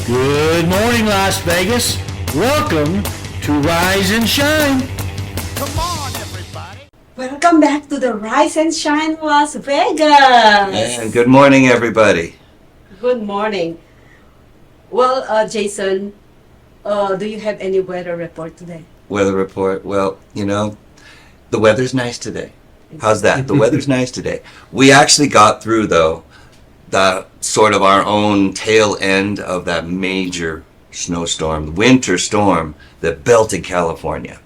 Good morning, Las Vegas. Welcome to Rise and Shine. Come on, everybody. Welcome back to the Rise and Shine Las Vegas. And good morning, everybody. Good morning. Well, Jason, do you have any weather report today? Weather report. Well, the weather's nice today. How's that? The weather's nice today. We actually got through, though, the sort of our own tail end of that major snowstorm, winter storm that belted California.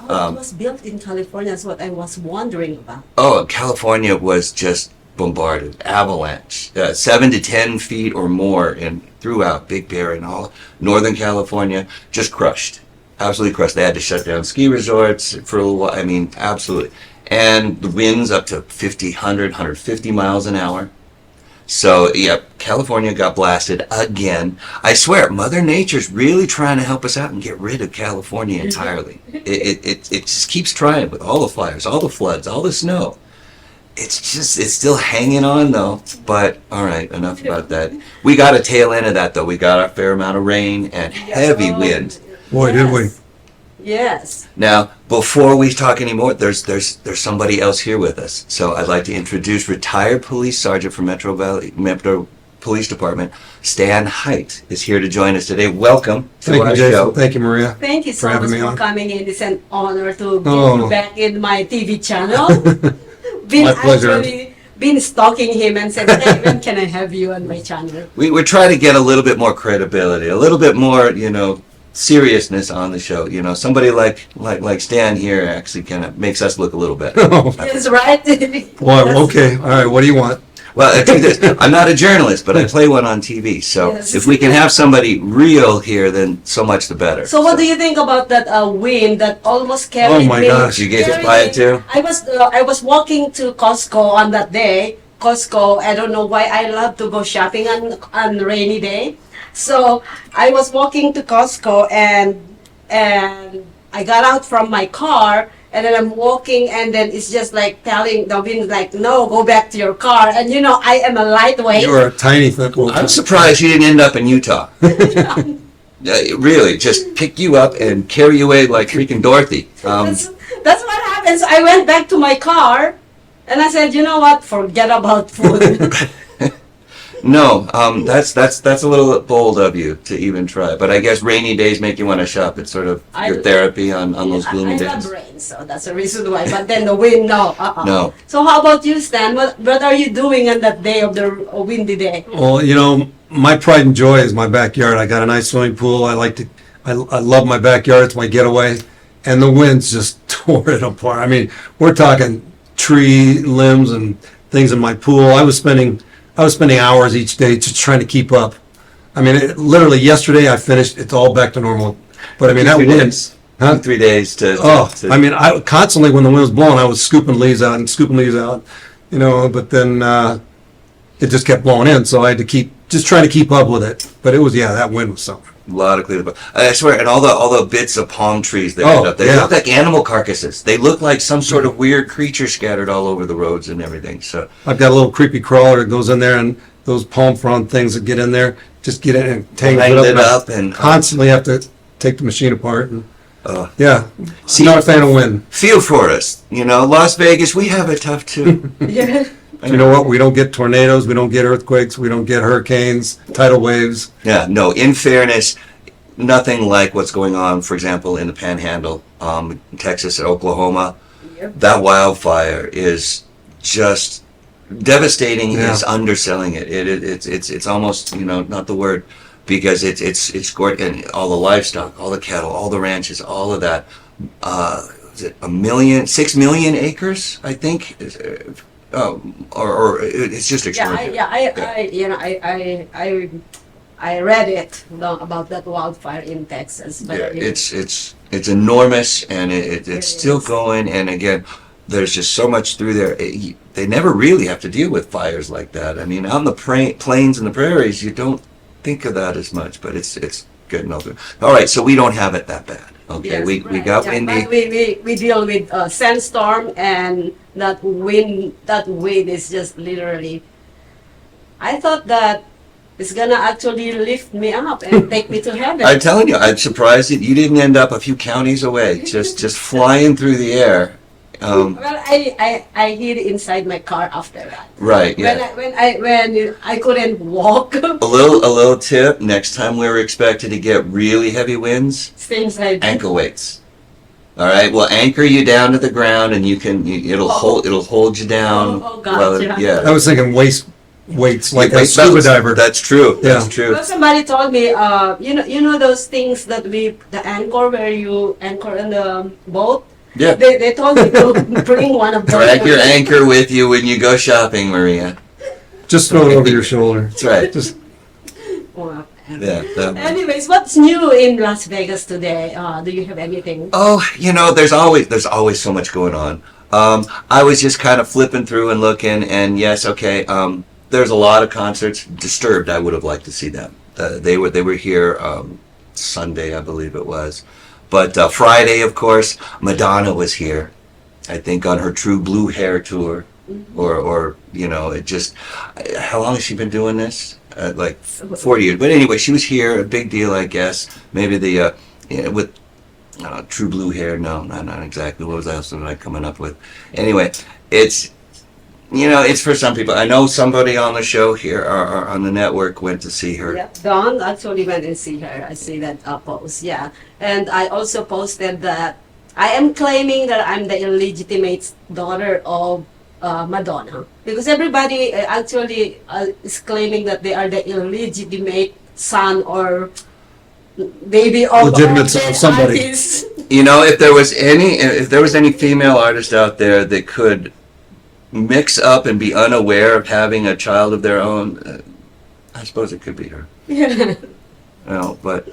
Oh, it was built in California. That's what I was wondering about. Oh, California was just bombarded, avalanche, 7 to 10 feet or more, and throughout Big Bear and all Northern California, just crushed, absolutely crushed. They had to shut down ski resorts for a little while. I mean, absolutely. And the winds up to 50, 100, 150 miles an hour. So, yeah, California got blasted again. I swear, Mother Nature's really trying to help us out and get rid of California entirely. It just keeps trying with all the fires, all the floods, all the snow. It's still hanging on, though. But, all right, enough about that. We got a tail end of that, though. We got a fair amount of rain and heavy wind. Boy, did we. Yes. Now, before we talk anymore, there's somebody else here with us. So I'd like to introduce retired police sergeant from Metro Police Department, Stan Hyt, is here to join us today. Welcome to Thank our you, Jason. show. Thank you, Maria. Thank you so For having much me for on. coming in. It's an honor to be Oh. back in my TV channel. My pleasure. Actually been stalking him and said, hey, when can I have you on my channel? We're trying to get a little bit more credibility, a little bit more, seriousness on the show. Somebody like Stan here actually kind of makes us look a little better. Yes, right? Well, okay. All right. What do you want? Well, I think this. I'm not a journalist, but I play one on TV. So Yes. if we can have somebody real here, then so much the better. So what do you think about that wind that almost carried Oh my me? gosh. You get hit carried by me. it too? I was walking to Costco on that day. Costco, I don't know why I love to go shopping on rainy day. So I was walking to Costco and I got out from my car and then I'm walking and then it's just like telling the wind like, no, go back to your car. And I am a lightweight. You are a tiny football. I'm surprised you didn't end up in Utah. Really, just pick you up and carry you away like freaking Dorothy. That's what happens. I went back to my car and I said, you know what? Forget about food. No, that's a little bold of you to even try. But I guess rainy days make you want to shop. It's sort of your therapy on those gloomy I days. love rain, so that's the reason why. But then the wind, no. No. So how about you, Stan? What are you doing on that day of the windy day? Well, my pride and joy is my backyard. I got a nice swimming pool. I love my backyard. It's my getaway. And the winds just tore it apart. I mean, we're talking tree limbs and things in my pool. I was spending hours each day just trying to keep up. I mean, literally yesterday I finished. It's all back to normal. But I mean, that wind. Huh? 3 days to. I mean, I constantly when the wind was blowing, I was scooping leaves out, but then it just kept blowing in, so I had to keep trying to keep up with it. But it was, that wind was something. A lot of clear. I swear, and all the bits of palm trees that Oh, end up, they yeah. look like animal carcasses. They look like some sort of weird creature scattered all over the roads and everything. So I've got a little creepy crawler that goes in there, and those palm frond things that get in there just get in and tangle hang it it up. up and Constantly have to take the machine apart. And, See, See, not a fan of wind. feel for us. Las Vegas, we have it tough too. Yeah. You know what? We don't get tornadoes. We don't get earthquakes. We don't get hurricanes, tidal waves. Yeah, no. In fairness, nothing like what's going on, for example, in the Panhandle, Texas and Oklahoma. Yep. That wildfire is just devastating. Yeah. Is underselling it. It's almost not the word, because it's scored, and all the livestock, all the cattle, all the ranches, all of that. Is it 6 million acres? I think. Or it's just extraordinary. I read it about that wildfire in Texas. But Yeah, it's enormous, and it's still going. And again, there's just so much through there. They never really have to deal with fires like that. I mean, out in the plains and the prairies, you don't think of that as much, but it's getting over. All right, so we don't have it that bad. Okay, Yes, we right. got Yeah, windy. but we deal with sandstorm, and that wind is just literally. I thought that is gonna actually lift me up and take me to heaven. I'm telling you, I'm surprised that you didn't end up a few counties away, just flying through the air. Well, I hid inside my car after that. Right, yeah. When I couldn't walk. A little tip, next time we're expected to get really heavy winds, Stay inside. ankle weights. All right, we'll anchor you down to the ground, and it'll hold you down. Oh, gotcha. I was thinking weights like a Weight scuba belts. diver. That's true. Yeah. That's true. Well, somebody told me, you know those things that the anchor where you anchor in the boat. Yeah. They told me to bring one of those. Drag your anchor with you when you go shopping, Maria. Just throw it over your shoulder. That's right. Just Wow. Yeah. Anyways, what's new in Las Vegas today? Do you have anything? Oh, there's always so much going on. I was just kind of flipping through and looking, and yes, okay. There's a lot of concerts. Disturbed, I would have liked to see them. They were here Sunday, I believe it was, but Friday, of course, Madonna was here. I think on her True Blue Hair tour, or it just. How long has she been doing this? Like 40 years. But anyway, she was here. A big deal, I guess. Maybe with True Blue Hair. No, not exactly. What else was I coming up with? Anyway, it's for some people. I know somebody on the show here or on the network went to see her. Yeah, Dawn actually went and see her. I see that post. Yeah, and I also posted that I am claiming that I'm the illegitimate daughter of Madonna, because everybody actually is claiming that they are the illegitimate son or baby of Legitimate son of somebody. artists. If there was any female artist out there that could mix up and be unaware of having a child of their own, I suppose it could be her. Yeah. But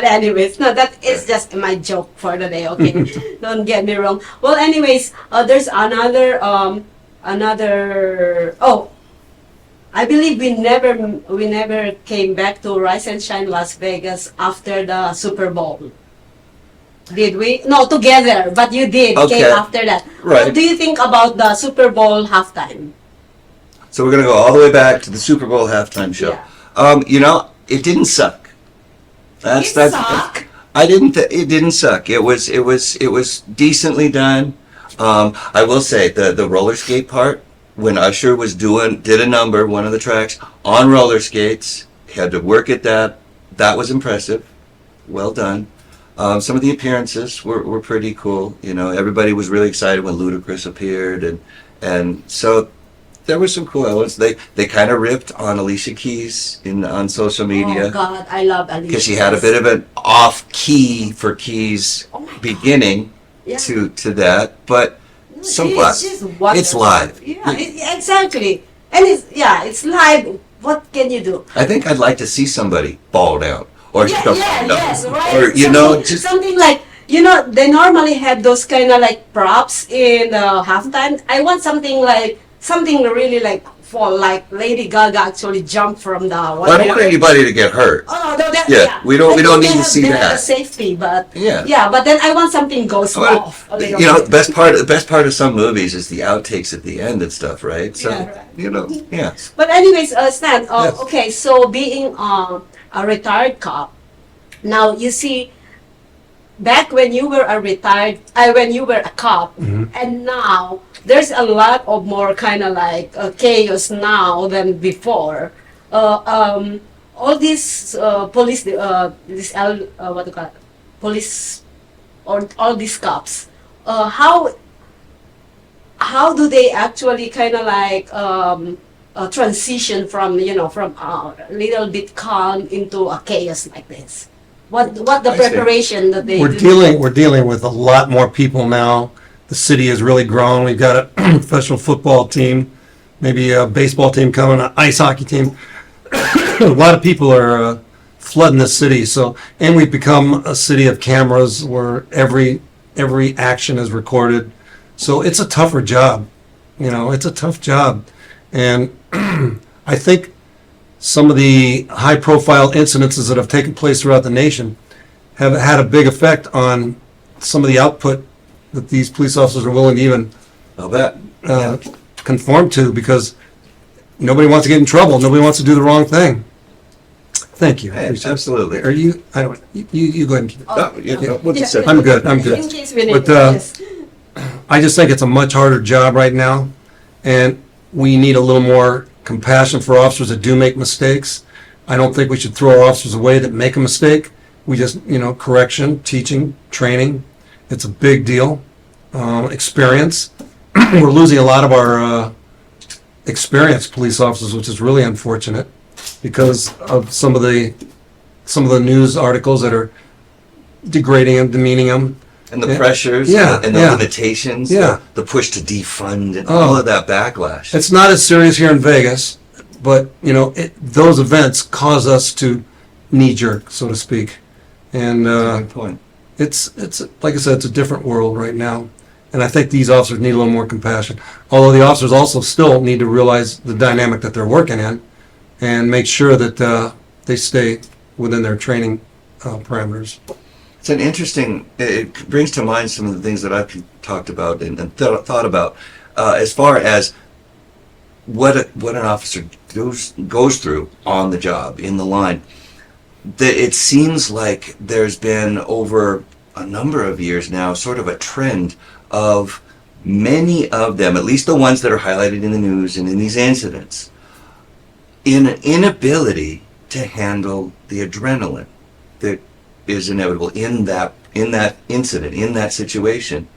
anyways, no, that is just my joke for the day. Okay, don't get me wrong. Well, anyways, there's another. Oh, I believe we never came back to Rise and Shine Las Vegas after the Super Bowl. Did we? No, together, but you did Okay. came after that. Right. What do you think about the Super Bowl halftime? so we're gonna go all the way back to the Super Bowl halftime show. Yeah. It didn't suck. It sucked. It didn't suck. It was decently done. I will say the roller skate part, when Usher did a number, one of the tracks on roller skates, he had to work at that. That was impressive. Well done. Some of the appearances were pretty cool. Everybody was really excited when Ludacris appeared, and so there was some cool elements. They kind of ripped on Alicia Keys on social media. Oh God, I love Alicia. Because she had a bit of an off key for Keys Oh my God. beginning Yeah. to that, but It's just wonderful. it's live. Yeah, exactly. And it's live. What can you do? I think I'd like to see somebody balled out or Yeah, stuff yeah, like that. yes, right. Or just something like they normally have those kind of like props in the halftime. I want something really like for like Lady Gaga actually jumped from the. Well, I don't want anybody to get hurt. Oh no, Yeah, we don't I think need they to see they have that. the safety, but Yeah. but then I want something goes off. A little bit. the best part of some movies is the outtakes at the end and stuff, right? So, Yeah, right. yeah. But anyways, Stan, Yes. okay, so being a retired cop, now you see, back when you were when you were a cop, and now there's a lot of more kind of like chaos now than before. All these police, what do you call it? Police, or all these cops, how do they actually kind of like transition from a little bit calm into a chaos like this? What the I see. preparation that they We're do? dealing with a lot more people now. The city has really grown. We've got a professional football team, maybe a baseball team coming, an ice hockey team. A lot of people are flooding the city. And we've become a city of cameras where every action is recorded. So it's a tougher job. It's a tough job. And I think some of the high-profile incidences that have taken place throughout the nation have had a big effect on some of the output that these police officers are willing to even I'll bet. conform to, because nobody wants to get in trouble. Nobody wants to do the wrong thing. Thank you. I Hey, appreciate it. absolutely. Are you, I don't, you go ahead and keep it. We'll just Yeah. set- I'm good, I'm good. In case we need But, yes. I just think it's a much harder job right now, and we need a little more compassion for officers that do make mistakes. I don't think we should throw officers away that make a mistake. We just, correction, teaching, training, it's a big deal. Experience. We're losing a lot of our experienced police officers, which is really unfortunate because of some of the news articles that are degrading them, demeaning them. And the pressures Yeah, and the yeah. limitations, Yeah. the push to defund and Oh. all of that backlash. It's not as serious here in Vegas, but those events cause us to knee jerk, so to speak. And That's a good point. it's like I said, it's a different world right now, and I think these officers need a little more compassion. Although the officers also still need to realize the dynamic that they're working in, and make sure that they stay within their training parameters. It's an interesting. It brings to mind some of the things that I've talked about and thought about as far as what an officer goes through on the job in the line. It seems like there's been over a number of years now sort of a trend of many of them, at least the ones that are highlighted in the news and in these incidents, in an inability to handle the adrenaline that is inevitable in that incident, in that situation,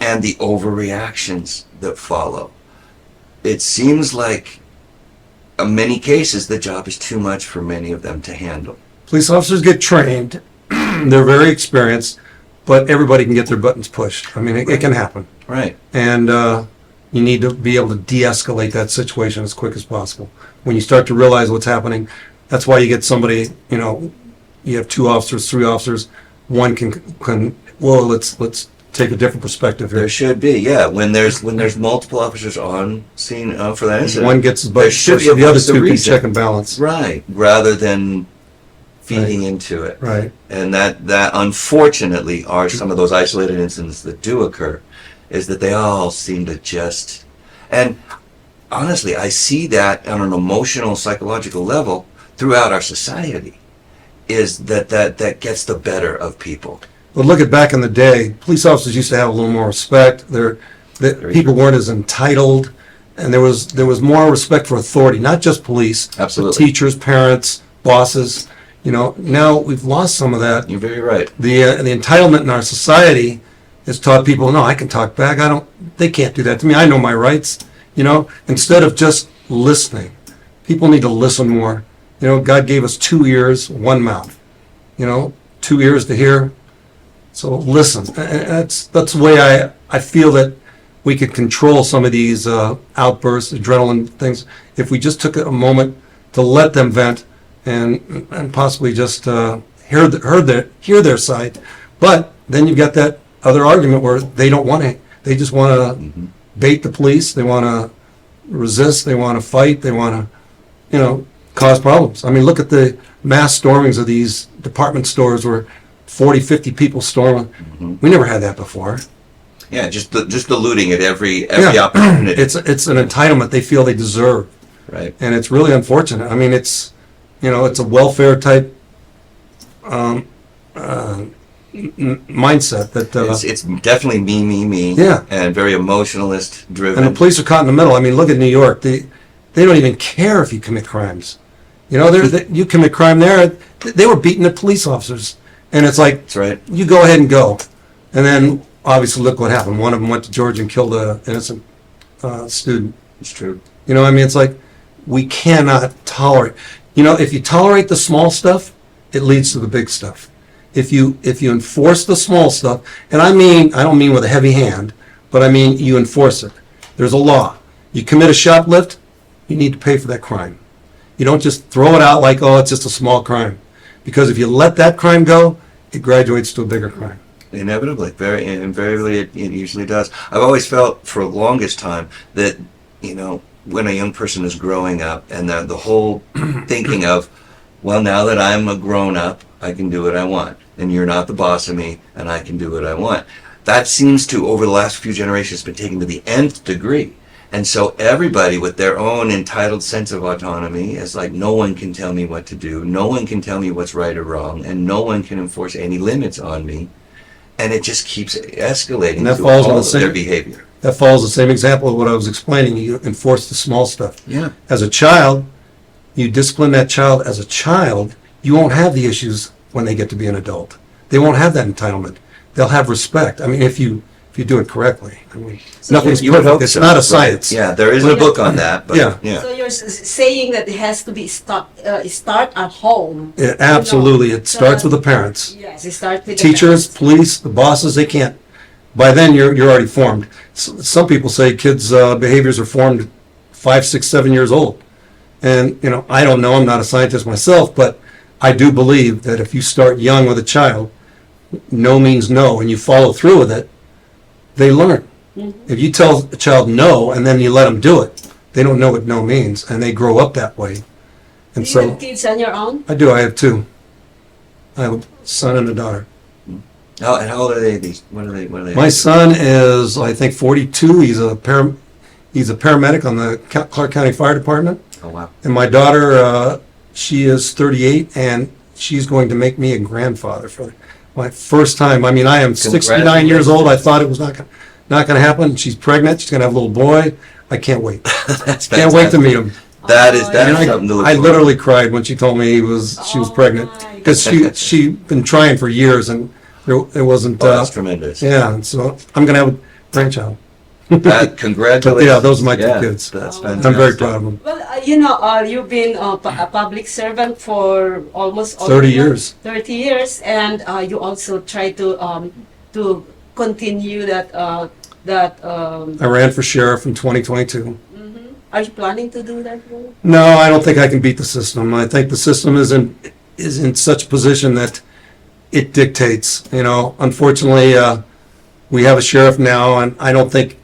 and the overreactions that follow. It seems like in many cases the job is too much for many of them to handle. Police officers get trained; they're very experienced, but everybody can get their buttons pushed. I mean, it can happen, Right. and you need to be able to de-escalate that situation as quick as possible. When you start to realize what's happening, that's why you get somebody. You have 2 officers, 3 officers. One can. Well, let's take a different perspective here. There should be, yeah. When there's multiple officers on scene for that incident, One gets his there butt should pushed, be a the other voice of 2 can reason. check and balance. Right, rather than feeding into it. Right. And that unfortunately are some of those isolated incidents that do occur, is that they all seem to just, and honestly, I see that on an emotional, psychological level throughout our society, is that gets the better of people. But look at back in the day, police officers used to have a little more respect. People weren't as entitled, and there was more respect for authority, not just police, Absolutely. but teachers, parents, bosses. Now we've lost some of that. You're very right. The entitlement in our society has taught people, no, I can talk back. They can't do that to me. I know my rights. Instead of just listening, people need to listen more. God gave us 2 ears, 1 mouth. 2 ears to hear. So listen. And that's the way I feel that we could control some of these outbursts, adrenaline things, if we just took a moment to let them vent and possibly just hear their side. But then you've got that other argument where they don't want to. They just want to bait the police. They want to resist. They want to fight. They want to, cause problems. I mean, look at the mass stormings of these department stores where 40, 50 people storming. We never had that before. Yeah, just the looting at every Yeah. opportunity. It's an entitlement they feel they deserve, right. and it's really unfortunate. I mean, it's a welfare type mindset that. It's definitely me, Yeah. and very emotionalist driven. And the police are caught in the middle. I mean, look at New York. They don't even care if you commit crimes. You commit crime there. They were beating the police officers, and it's like, That's right. you go ahead and go. And then obviously look what happened. One of them went to Georgia and killed an innocent student. It's true. I mean, it's like we cannot tolerate. If you tolerate the small stuff, it leads to the big stuff. If you enforce the small stuff, and I don't mean with a heavy hand, but I mean you enforce it. There's a law. You commit a shoplift, you need to pay for that crime. You don't just throw it out like, oh, it's just a small crime. Because if you let that crime go, it graduates to a bigger crime. Inevitably, very invariably, it usually does. I've always felt for the longest time that when a young person is growing up, and the whole thinking of, well, now that I'm a grown up, I can do what I want, and you're not the boss of me, and I can do what I want. That seems to, over the last few generations, been taken to the nth degree, And so everybody with their own entitled sense of autonomy is like, no one can tell me what to do, no one can tell me what's right or wrong, and no one can enforce any limits on me. And it just keeps escalating And that through falls on all the of their same behavior. That follows the same example of what I was explaining. You enforce the small stuff. Yeah. As a child, you discipline that child as a child, you won't have the issues when they get to be an adult. They won't have that entitlement. They'll have respect. I mean, if you do it correctly. I mean, nothing's You would perfect. hope It's so, not a right. science. Yeah, there is a book on that, but Yeah. So you're saying that it has to be start at home. Yeah, absolutely. It So starts with the parents. Yes, it starts with Teachers, the police, the bosses, they can't. By then, you're already formed. Some people say kids' behaviors are formed 5, 6, 7 years old. And, I don't know, I'm not a scientist myself, but I do believe that if you start young with a child, no means no, and you follow through with it, they learn. If you tell a child no, and then you let them do it, they don't know what no means, and they grow up that way. And Do you have so, kids on your own? I do, I have 2. I have a son and a daughter. and how old are they? What are they? My son is, I think, 42. He's a paramedic on the Clark County Fire Department. Oh, wow. And my daughter, she is 38, and she's going to make me a grandfather for my first time. I mean, I am 69 years old. I thought it was not going to happen. She's pregnant. She's going to have a little boy. I can't wait. That's Can't wait to fantastic. meet him. That is And something to look I forward to. literally cried when she told me she was pregnant, my because she'd been trying for years, and there wasn't. Oh, that's tremendous. Yeah, and so I'm going to have a grandchild. Congratulations. Yeah, those are my 2 Yeah, kids. That's Oh. fantastic. I'm very proud of them. Well, you've been a public servant for almost 30 years. 30 years, and you also try to continue that. I ran for sheriff in 2022. Are you planning to do that? More? No, I don't think I can beat the system. I think the system is in such a position that it dictates. Unfortunately, we have a sheriff now, and I don't think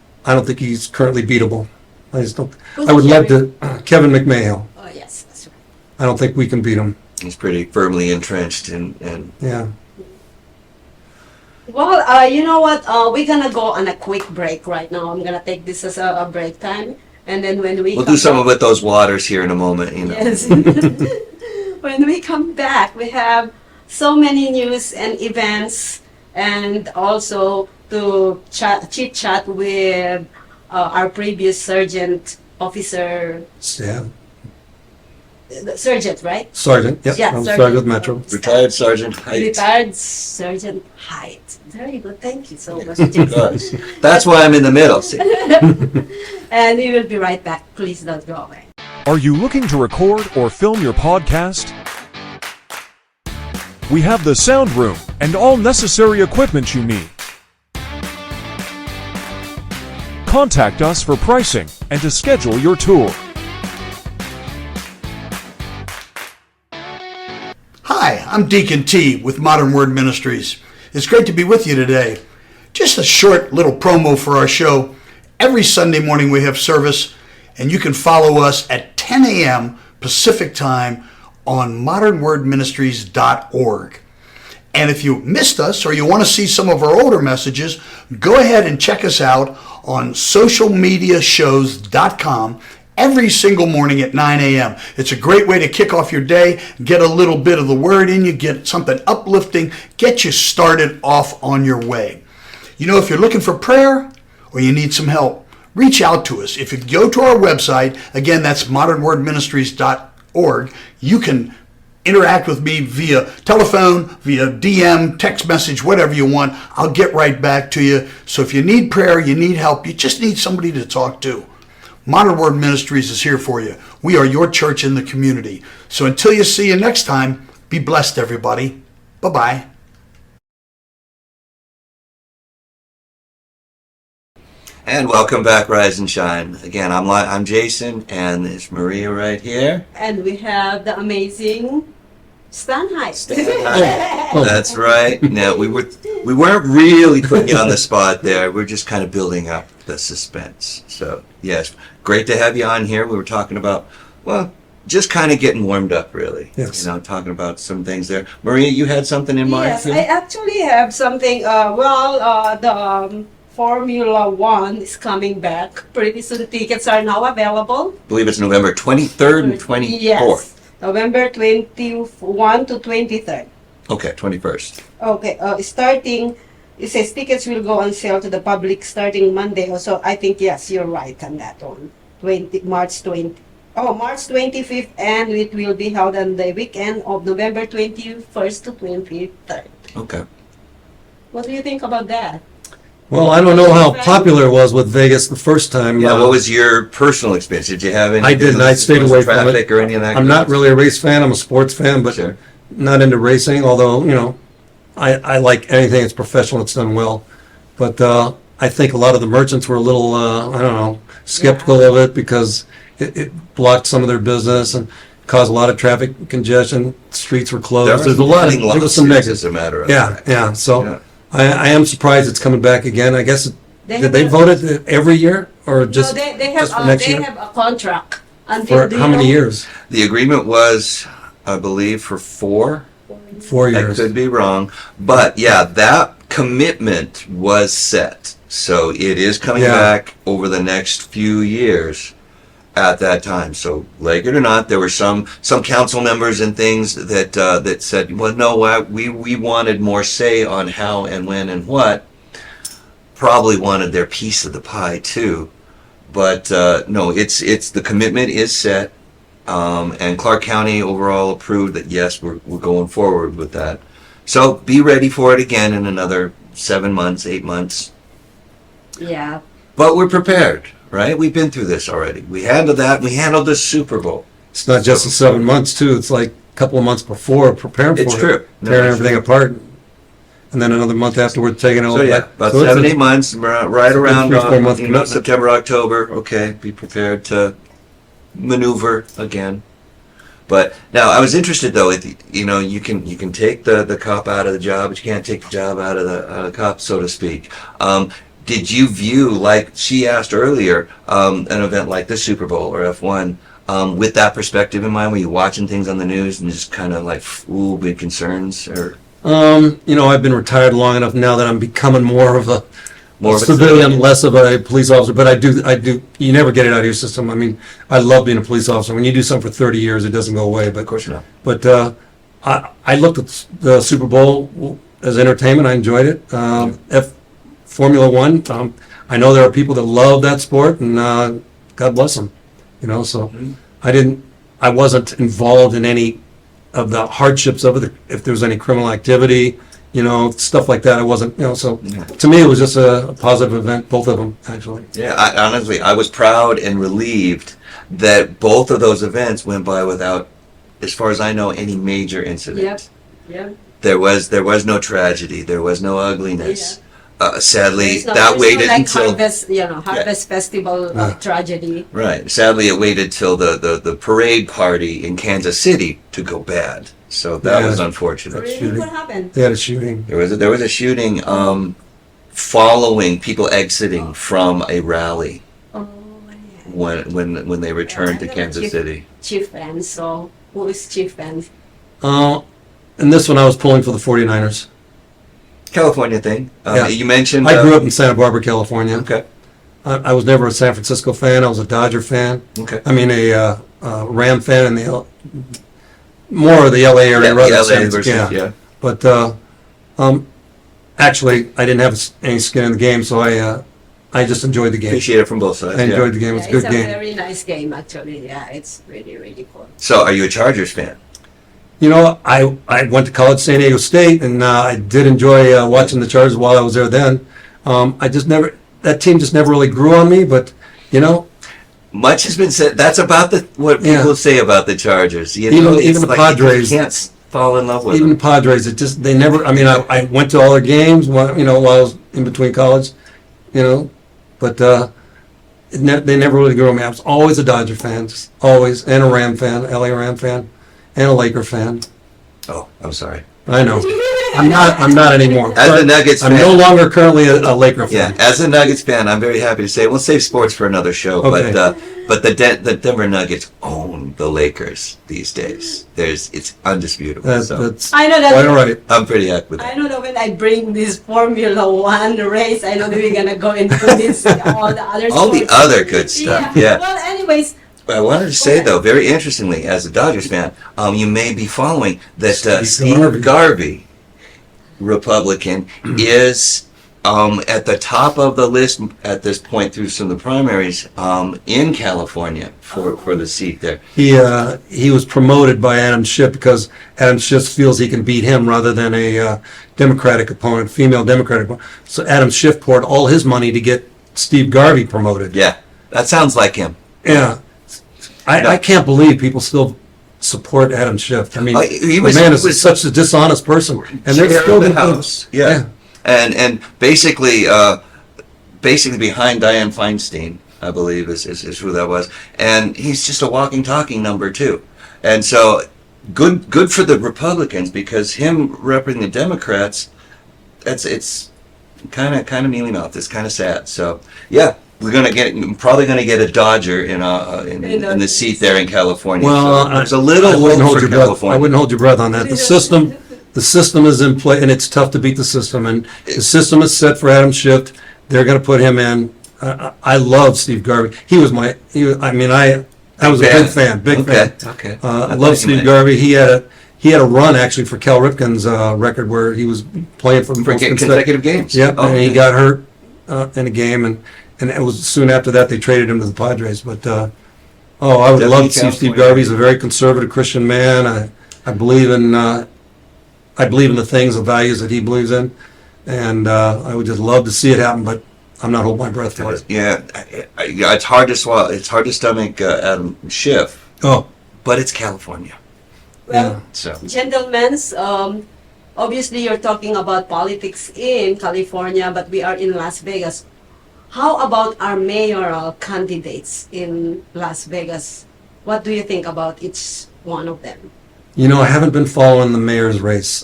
he's currently beatable. I just don't. Who's I would the love to. Kevin McMahill. Oh yes, that's right. I don't think we can beat him. He's pretty firmly entrenched in Yeah. Well, you know what? We're gonna go on a quick break right now. I'm gonna take this as a break time, and then when we We'll come do some back- with those waters here in a moment, Yes. When we come back, we have so many news and events, and also to chit chat with our previous sergeant officer, Yeah. sergeant, right? Sergeant. Yep. Yeah, I'm sergeant. Sergeant with Metro. Retired Sergeant Hyt. Retired Sergeant Hyt. Very good. Thank you so much, Of Jason. course. That's why I'm in the middle. See? And we will be right back. Please don't go away. Are you looking to record or film your podcast? We have the sound room and all necessary equipment you need. Contact us for pricing and to schedule your tour. Hi, I'm Deacon T with Modern Word Ministries. It's great to be with you today. Just a short little promo for our show. Every Sunday morning we have service, and you can follow us at 10 a.m. Pacific Time on modernwordministries.org. And if you missed us or you want to see some of our older messages, go ahead and check us out on socialmediashows.com every single morning at 9 a.m. It's a great way to kick off your day, get a little bit of the word in you, get something uplifting, get you started off on your way. If you're looking for prayer or you need some help, reach out to us. If you go to our website, again, that's modernwordministries.org, you can interact with me via telephone, via DM, text message, whatever you want. I'll get right back to you. So if you need prayer, you need help, you just need somebody to talk to, Modern Word Ministries is here for you. We are your church in the community. So until you see you next time, be blessed, everybody. Bye-bye. And welcome back, Rise and Shine. Again, I'm Jason, and there's Maria right here. And we have the amazing Stan Hyt. That's right. Now we weren't really putting you on the spot there. We're just kind of building up the suspense. So yes, great to have you on here. We were talking about, well, just kind of getting warmed up, really. Yes. Talking about some things there. Maria, you had something in mind Yes, too? I actually have something. Formula One is coming back. Pretty soon, tickets are now available. I believe it's November 23rd and 24th. Yes, November 21 to 23rd. Okay, 21st. Okay, starting, it says tickets will go on sale to the public starting Monday. So I think, yes, you're right on that one. March 25th, and it will be held on the weekend of November 21st to 23rd. Okay. What do you think about that? Well, I don't know how popular it was with Vegas the first time. Yeah, what was your personal experience? Did you have any? I didn't. I stayed away from it. Traffic or any of that? I'm not really a race fan. I'm a sports fan, but Sure. not into racing. Although I like anything that's professional that's done well. But I think a lot of the merchants were a little I don't know, skeptical of it because it blocked some of their business and caused a lot of traffic congestion. Streets were closed. There's a lot. There was some negatives. As a matter of Yeah, fact. yeah. So. Yeah. I am surprised it's coming back again. I guess, did they vote it every year or just, No, they have just for next year? they have a contract until For how many years? The agreement was, I believe, for 4. 4 I years. could be wrong, but yeah, that commitment was set. So it is coming Yeah. back over the next few years at that time. So like it or not, there were some council members and things that that said, well, no, we wanted more say on how and when and what. Probably wanted their piece of the pie too, but no, it's the commitment is set, and Clark County overall approved that yes, we're going forward with that. So be ready for it again in another 7 months, 8 months. Yeah. But we're prepared, right? We've been through this already. We handled that. We handled the Super Bowl. It's not just the 7 months too. It's like a couple of months before preparing for it. It's true. No, Tearing it's everything apart. And then another month afterward taking it all So yeah, back. about So it's 7, 8 months, right around 3, 4 month commitment. September, October. Okay, be prepared to maneuver again. But now I was interested though. You can take the cop out of the job, but you can't take the job out of the cop, so to speak. Did you view, like she asked earlier, an event like the Super Bowl or F1 with that perspective in mind? Were you watching things on the news and just kind of like, ooh, big concerns? Or I've been retired long enough now that I'm becoming more of a civilian? less of a police officer. But I do. You never get it out of your system. I mean, I love being a police officer. When you do something for 30 years, it doesn't go away. But Of course not. But I looked at the Super Bowl as entertainment. I enjoyed it. Formula One. I know there are people that love that sport, and God bless them. So I wasn't involved in any of the hardships of it. If there was any criminal activity, stuff like that, I wasn't. So to me, it was just a positive event. Both of them, actually. Yeah, honestly, I was proud and relieved that both of those events went by without, as far as I know, any major incident. Yep. There was no tragedy. There was no ugliness. Sadly, There's no- that there's no, waited like until Harvest Festival tragedy. right. Sadly, it waited till the parade party in Kansas City to go bad. So that Yeah. was unfortunate. Really, shooting. what happened? They had a shooting. There was a shooting following people exiting from a rally Oh, when they returned to I'm Kansas Chief- City. Chief fan. So who is Chief fan? And this one, I was pulling for the 49ers. California thing. Yeah. You mentioned. I grew up in Santa Barbara, California. Okay. I was never a San Francisco fan. I was a Dodger fan. Okay. I mean, a Ram fan in more of the LA area Yeah, rather LA than versus, yeah. But actually, I didn't have any skin in the game, so I just enjoyed the game. Appreciate it from both sides. I yeah. enjoyed the game. It was a good It's a game. very nice game, actually. Yeah, it's really, really cool. So, are you a Chargers fan? I went to college, San Diego State, and I did enjoy watching the Chargers while I was there then. That team just never really grew on me, but, Much has been said. That's about what Yeah. people say about the Chargers. Even it's the like Padres. You can't fall in love with even the them. Padres, they never, I went to all their games, while I was in between college, but they never really grew on me. I was always a Dodger fan, just always, and a Ram fan, LA Ram fan, and a Laker fan. Oh, I'm sorry. I know. I'm not anymore. As a Nuggets I'm fan. no longer currently a Laker Yeah, fan. as a Nuggets fan, I'm very happy to say we'll save sports for another show. Okay. But the Denver Nuggets own the Lakers these days. It's undisputable. So That's I know that. quite all right. I'm pretty happy with I that. know that when I bring this Formula One race, I know that we're gonna go into this all the other All the sports. other good stuff. Yeah. Well, anyways, But I wanted to say though, very interestingly, as a Dodgers fan, you may be following that Steve Garvey, Republican, is at the top of the list at this point through some of the primaries in California for the seat there. He was promoted by Adam Schiff because Adam Schiff feels he can beat him rather than a Democratic opponent, female Democratic opponent. So Adam Schiff poured all his money to get Steve Garvey promoted. Yeah, that sounds like him. Yeah. I can't believe people still support Adam Schiff. I mean, He the was- man he was- is such a dishonest person. And they're Chair still of the gonna- House. Yeah. And basically behind Dianne Feinstein, I believe is who that was, and he's just a walking, talking number two, and so good for the Republicans because him representing the Democrats, it's kind of mealy mouthed. It's kind of sad. So yeah, probably gonna get a Dodger in the seat there in California. Well, so there's a little I wouldn't hope hold for your breath. I California. wouldn't hold your breath on that. The system is in play, and it's tough to beat the system. And the system is set for Adam Schiff. They're going to put him in. I love Steve Garvey. I was a big fan. Okay. I love Steve Garvey. He had a run actually for Cal Ripken's record where he was playing for consecutive games. Yep, Oh, and he okay. got hurt in a game, and it was soon after that they traded him to the Padres. But I would love to see Steve California. Garvey. He's a very conservative Christian man. I believe in the things, the values that he believes in, and I would just love to see it happen. But I'm not holding my breath for it. Yeah, it's hard to swallow. It's hard to stomach Adam Schiff, Oh, but it's California. well, So gentlemen, obviously you're talking about politics in California, but we are in Las Vegas. How about our mayoral candidates in Las Vegas? What do you think about each one of them? I haven't been following the mayor's race.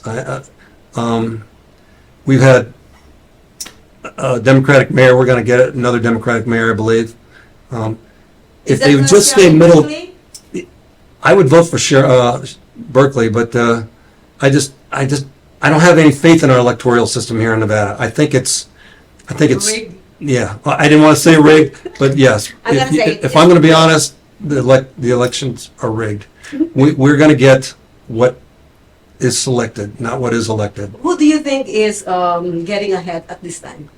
We've had a Democratic mayor. We're going to get another Democratic mayor, I believe. If they would just stay middle, I would vote for Berkeley, but I don't have any faith in our electoral system here in Nevada. I think it's, Rigged. yeah. Well, I didn't want to say rigged, but yes. I'm gonna say it. If I'm going to be honest, the elections are rigged. We're going to get what is selected, not what is elected. Who do you think is getting ahead at this time?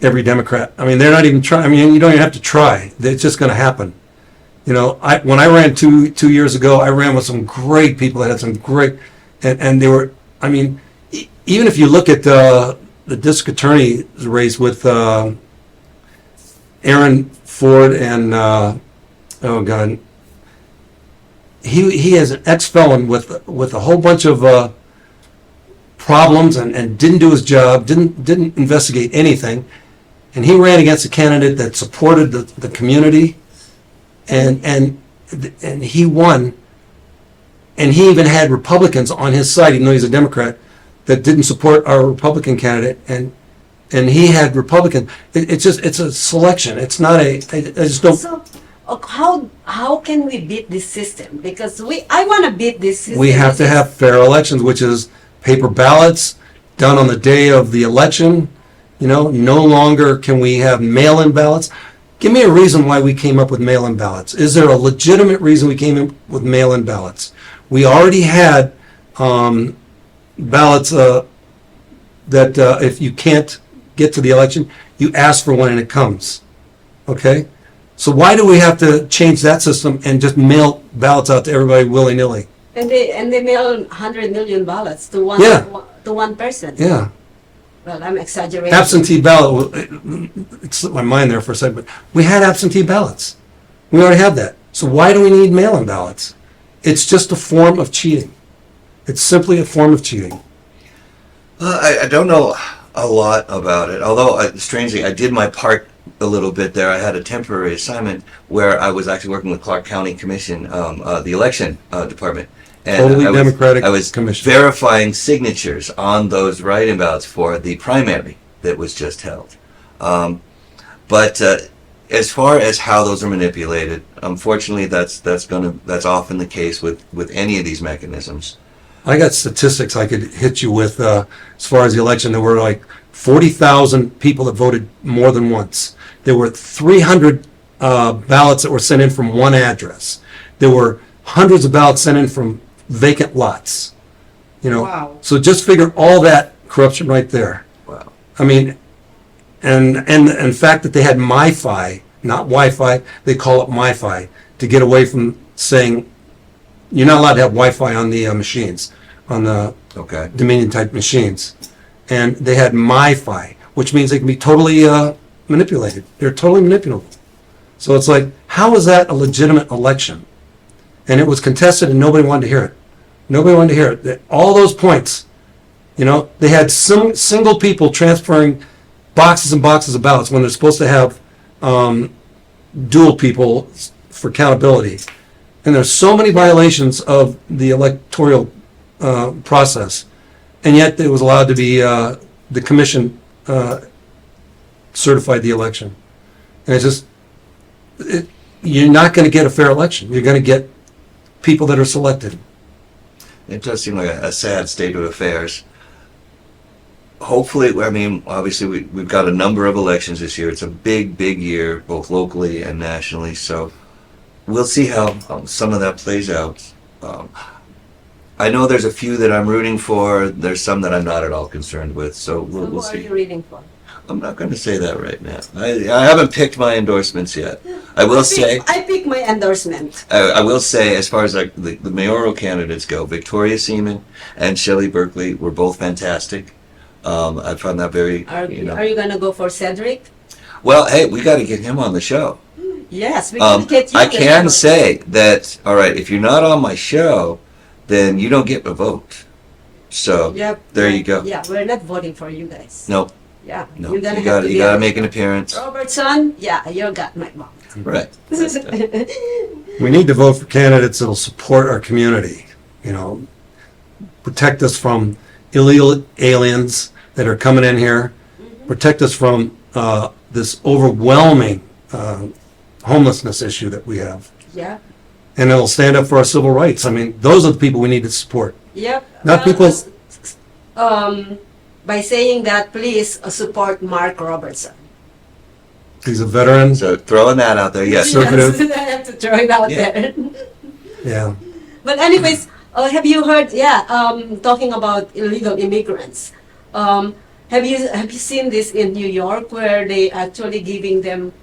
Every Democrat. I mean, they're not even trying. I mean, you don't even have to try. It's just going to happen. When I ran two years ago, I ran with some great people that had some great, and they were. I mean, even if you look at the district attorney race with Aaron Ford and oh God, he is an ex-felon with a whole bunch of problems and didn't do his job, didn't investigate anything, and he ran against a candidate that supported the community, and he won, and he even had Republicans on his side, even though he's a Democrat, that didn't support our Republican candidate, and he had Republican. It's a selection. It's not I just don't. So, how can we beat this system? Because I want to beat this system. We have to have fair elections, which is paper ballots done on the day of the election. No longer can we have mail-in ballots. Give me a reason why we came up with mail-in ballots. Is there a legitimate reason we came up with mail-in ballots? We already had ballots that if you can't get to the election, you ask for one and it comes. Okay? So why do we have to change that system and just mail ballots out to everybody willy-nilly? And they mail 100 million ballots to one Yeah. to one person. Yeah. Well, I'm exaggerating. Absentee ballot, it slipped my mind there for a second, but we had absentee ballots. We already have that. So why do we need mail-in ballots? It's just a form of cheating. It's simply a form of cheating. I don't know a lot about it, although strangely I did my part a little bit there. I had a temporary assignment where I was actually working with Clark County Commission, the election department, And Totally I was, Democratic I was commission. verifying signatures on those write-in ballots for the primary that was just held. But as far as how those are manipulated, unfortunately, that's often the case with any of these mechanisms. I got statistics I could hit you with as far as the election. There were like 40,000 people that voted more than once. There were 300 ballots that were sent in from one address. There were hundreds of ballots sent in from vacant lots. Wow. So just figure all that corruption right there. Wow. I mean, and the fact that they had MiFi, not Wi-Fi, they call it MiFi to get away from saying you're not allowed to have Wi-Fi on the machines, on the Okay. Dominion type machines. And they had MiFi, which means they can be totally manipulated. They're totally manipulable. So it's like, how is that a legitimate election? And it was contested and nobody wanted to hear it. Nobody wanted to hear it. All those points, they had some single people transferring boxes and boxes of ballots when they're supposed to have dual people for accountability. And there's so many violations of the electoral process, and yet it was allowed to be, the commission certified the election. And it's just, you're not going to get a fair election. You're going to get people that are selected. It does seem like a sad state of affairs. Hopefully, I mean, obviously we've got a number of elections this year. It's a big, big year, both locally and nationally. So we'll see how some of that plays out. I know there's a few that I'm rooting for. There's some that I'm not at all concerned with. So we'll Who are see. you reading for? I'm not going to say that right now. I haven't picked my endorsements yet. I will say. I pick my endorsement. I will say, as far as like the mayoral candidates go, Victoria Seaman and Shelley Berkeley were both fantastic. I found that very, Are you gonna go for Cedric? Well, hey, we got to get him on the show. Yes, we can get you. I on the can show. say that, all right, if you're not on my show, then you don't get a vote. So, Yep. there you go. Yeah, we're not voting for you guys. No, Yeah, no, you're gonna you have got to you be got to on make the an show. appearance. Robertson, yeah, you got my mom. Right. We need to vote for candidates that'll support our community, protect us from illegal aliens that are coming in here, protect us from this overwhelming homelessness issue that we have. Yeah. And it'll stand up for our civil rights. I mean, those are the people we need to support. Yep. Not people- By saying that, please support Mark Robertson. He's a veteran. So, throwing that out there, yes. Conservative. Yes, I have to throw it out Yeah. there. Yeah. But anyways, have you heard? Yeah, talking about illegal immigrants. Have you seen this in New York where they actually giving them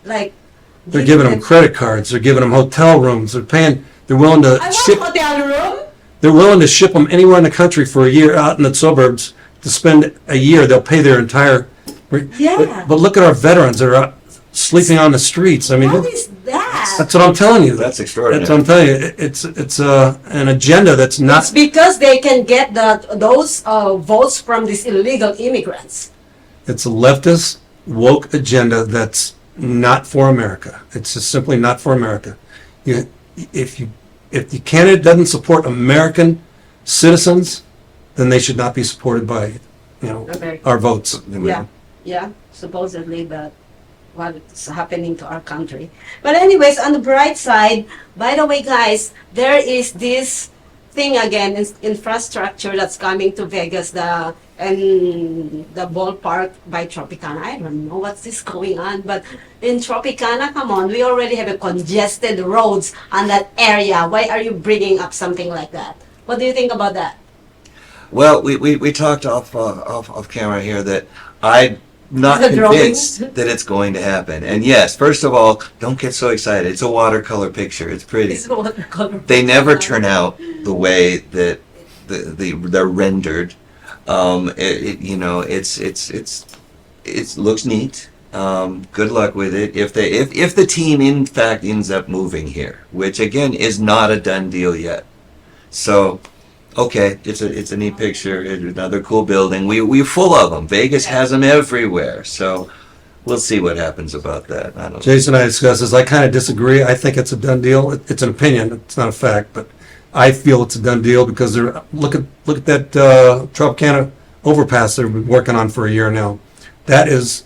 like? They're giving them credit cards. They're giving them hotel rooms. They're willing to I ship. want hotel room. They're willing to ship them anywhere in the country for a year out in the suburbs to spend a year. They'll pay their entire. Yeah. But look at our veterans that are out sleeping on the streets. I mean, What is that? that's what I'm telling you. That's extraordinary. That's what I'm telling you. It's an agenda that's It's not. because they can get those votes from these illegal immigrants. It's a leftist woke agenda that's not for America. It's just simply not for America. If the candidate doesn't support American citizens, then they should not be supported by, America. our votes. Yeah, yeah, supposedly, but what's happening to our country. But anyways, on the bright side, by the way, guys, there is this thing again, infrastructure that's coming to Vegas, the ballpark by Tropicana. I don't know what's this going on, but in Tropicana, come on, we already have a congested roads on that area. Why are you bringing up something like that? What do you think about that? Well, we talked off camera here that I'm not The convinced drawings? that it's going to happen. And yes, first of all, don't get so excited. It's a watercolor picture. It's pretty. It's watercolor. They never turn out the way that they're rendered. It looks neat. Good luck with it. If the team in fact ends up moving here, which again is not a done deal yet. So, okay, it's a neat picture. It's another cool building. We're full of them. Vegas has them everywhere. So, we'll see what happens about that. I don't know. Jason and I discussed this. I kind of disagree. I think it's a done deal. It's an opinion. It's not a fact, but I feel it's a done deal because look at that Tropicana overpass they've been working on for a year now. That has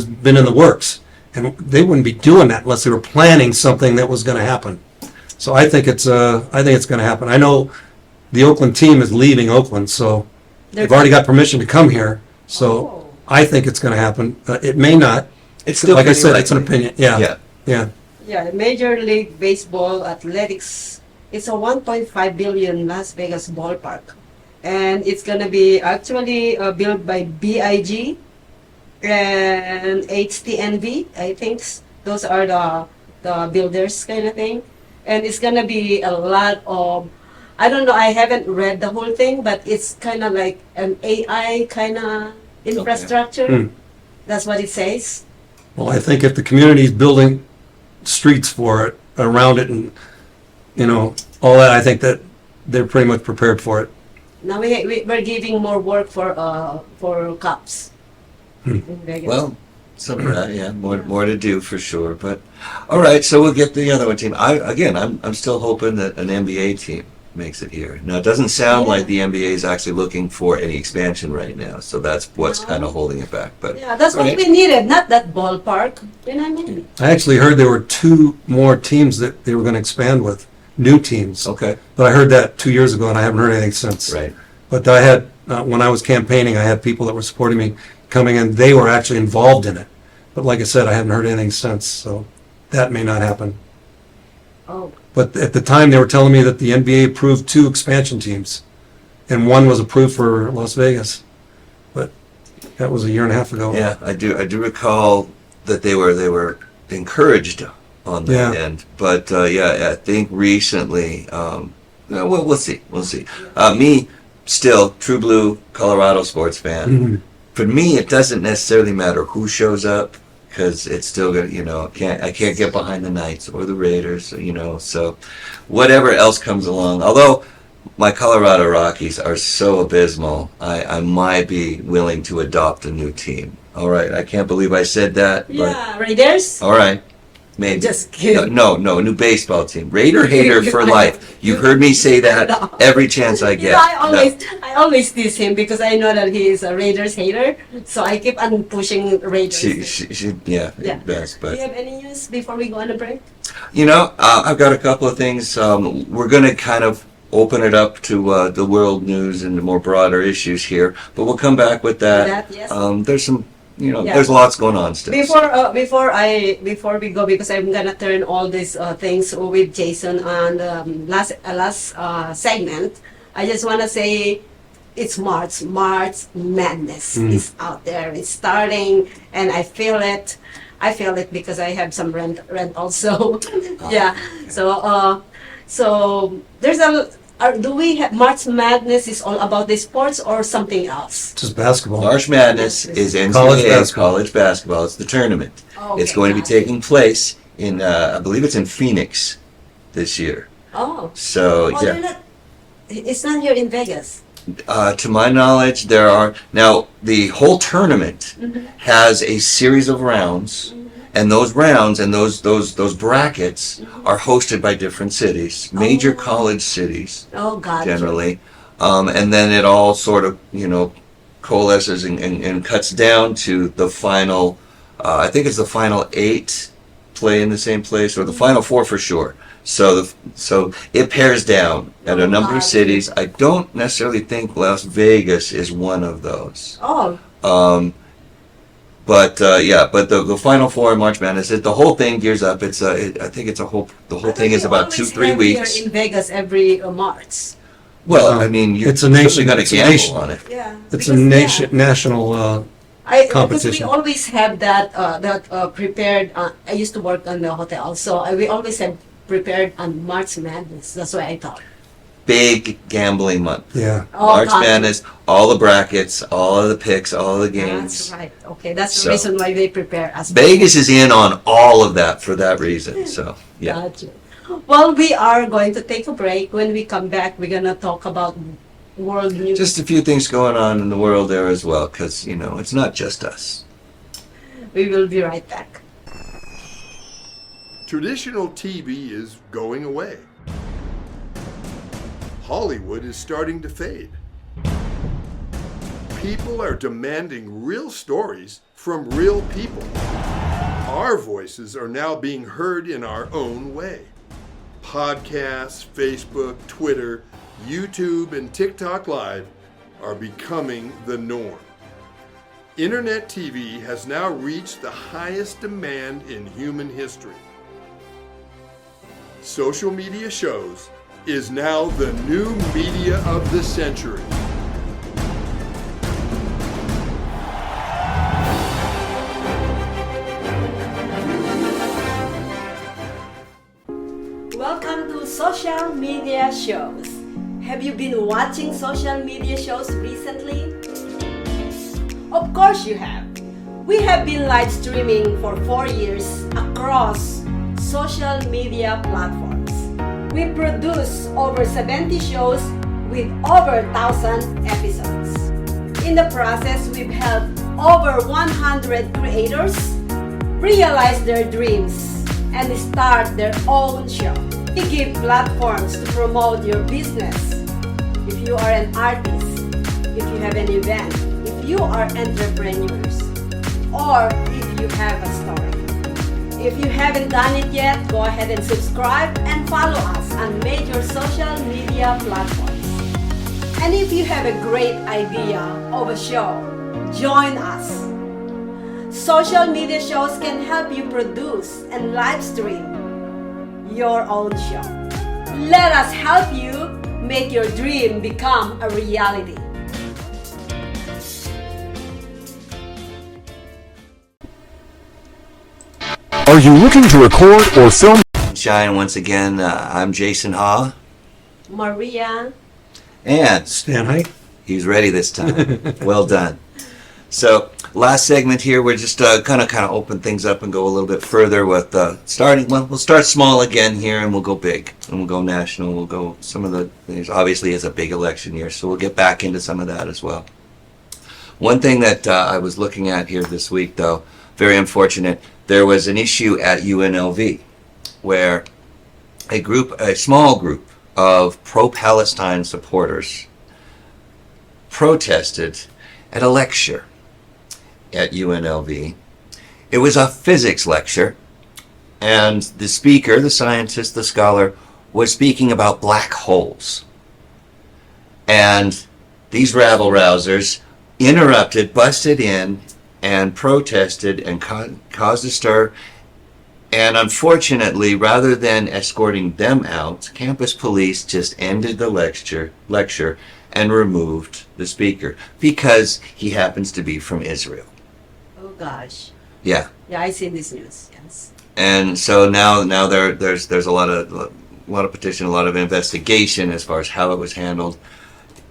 been in the works, and they wouldn't be doing that unless they were planning something that was going to happen. So I think it's going to happen. I know the Oakland team is leaving Oakland, so they've already got permission to come here. So I think it's going to happen. It may not. It's still like I pretty said, it's an likely. opinion. Yeah. Yeah. Yeah. Yeah, Major League Baseball athletics. It's a 1.5 billion Las Vegas ballpark, and it's gonna be actually built by BIG and HTNV. I think those are the builders kind of thing, and it's gonna be a lot of. I don't know. I haven't read the whole thing, but it's kind of like an AI kind of infrastructure. That's what it says. Well, I think if the community's building streets for it, around it, and all that, I think that they're pretty much prepared for it. Now we're giving more work for cops. in Vegas. Well, some of that, yeah, more to do for sure. But all right, so we'll get the other one team. I'm still hoping that an NBA team makes it here. Now, it doesn't sound like the NBA is actually looking for any expansion right now, so that's what's kind of holding it back. But Yeah, that's what right. we needed, not that ballpark. You know what I mean? I actually heard there were 2 more teams that they were going to expand with, new teams. Okay, But I heard that 2 years ago, and I haven't heard anything since. right. But I had, when I was campaigning, I had people that were supporting me coming in. They were actually involved in it. But like I said, I haven't heard anything since, so that may not happen. Oh, But at the time, they were telling me that the NBA approved 2 expansion teams, and 1 was approved for Las Vegas. But that was a year and a half ago. Yeah, I do recall that they were encouraged on that Yeah. end. But I think recently, we'll see. Me, still true blue Colorado sports fan. Mhm. For me, it doesn't necessarily matter who shows up because it's still gonna, I can't get behind the Knights or the Raiders, so whatever else comes along. Although my Colorado Rockies are so abysmal, I might be willing to adopt a new team. All right, I can't believe I said that, but yeah, Raiders. all right. Maybe. Just kidding. No, a new baseball team. Raider hater for life. You've heard me say that every chance I get. I always tease him because I know that he is a Raiders hater. So I keep on pushing Raiders. She Yeah. best, Do but you have any news before we go on a break? I've got a couple of things. We're going to kind of open it up to the world news and the more broader issues here, but we'll come back with that. Yes. There's some, Yeah. there's lots going on still. Before we go, because I'm gonna turn all these things with Jason on the last segment. I just wanna say it's March Madness is out there. It's starting, and I feel it. Because I have some rent also. Yeah. So there's do we have March Madness is all about the sports or something else? Just basketball. March Madness is College NCAA basketball. college basketball. It's the tournament. Okay, It's going to be got it. taking place in, I believe it's in Phoenix this year. Oh. So, Oh, yeah. It's not here in Vegas. To my knowledge, now the whole tournament has a series of rounds, and those rounds and those brackets are hosted by different cities, major college cities Oh, God. generally, and then it all sort of coalesces and cuts down to the final. I think it's the final 8 play in the same place, or the final 4 for sure. So it pairs down at a number of cities. I don't necessarily think Las Vegas is one of those. Oh, But the final 4 in March Madness, the whole thing gears up. I think the whole thing is about 2-3 weeks. Here in Vegas every March. Well, I mean, you're It's a nation- got to it's a gamble nation. on it. Yeah. It's a national Because we competition. always have that prepared. I used to work on the hotel, so we always have prepared on March Madness. That's why I thought. Big gambling month. Yeah. Oh, March God. Madness, all the brackets, all of the picks, all of the games. That's right. Okay, that's the So- reason why they prepare us. Vegas is in on all of that for that reason. So, yeah. Gotcha. Well, we are going to take a break. When we come back, we're gonna talk about world news. Just a few things going on in the world there as well, because, it's not just us. We will be right back. Traditional TV is going away. Hollywood is starting to fade. People are demanding real stories from real people. Our voices are now being heard in our own way. Podcasts, Facebook, Twitter, YouTube, and TikTok Live are becoming the norm. Internet TV has now reached the highest demand in human history. Social media shows is now the new media of the century. Welcome to social media shows. Have you been watching social media shows recently? Of course you have. We have been live streaming for 4 years across social media platforms. We produce over 70 shows with over 1,000 episodes. In the process, we've helped over 100 creators realize their dreams and start their own show. We give platforms to promote your business. If you are an artist, if you have an event, if you are entrepreneurs, or if you have a story. If you haven't done it yet, go ahead and subscribe and follow us on major social media platforms. And if you have a great idea of a show, join us. Social media shows can help you produce and live stream your own show. Let us help you make your dream become a reality. Are you looking to record or film? Shine once again. I'm Jason Hawe, Maria. and Stan Hyt. he's ready this time. Well done. So, last segment here, we're just kind of open things up and go a little bit further with starting. Well, we'll start small again here, and we'll go big, and we'll go national. We'll go some of the things. Obviously, it's a big election year, so we'll get back into some of that as well. One thing that I was looking at here this week, though, very unfortunate. There was an issue at UNLV where a small group of pro-Palestine supporters protested at a lecture at UNLV. It was a physics lecture, and the speaker, the scientist, the scholar, was speaking about black holes. And these rabble-rousers interrupted, busted in, and protested and caused a stir. And unfortunately, rather than escorting them out, campus police just ended the lecture and removed the speaker because he happens to be from Israel. Oh gosh. Yeah. Yeah, I see this news. Yes. And so now there's a lot of petition, a lot of investigation as far as how it was handled.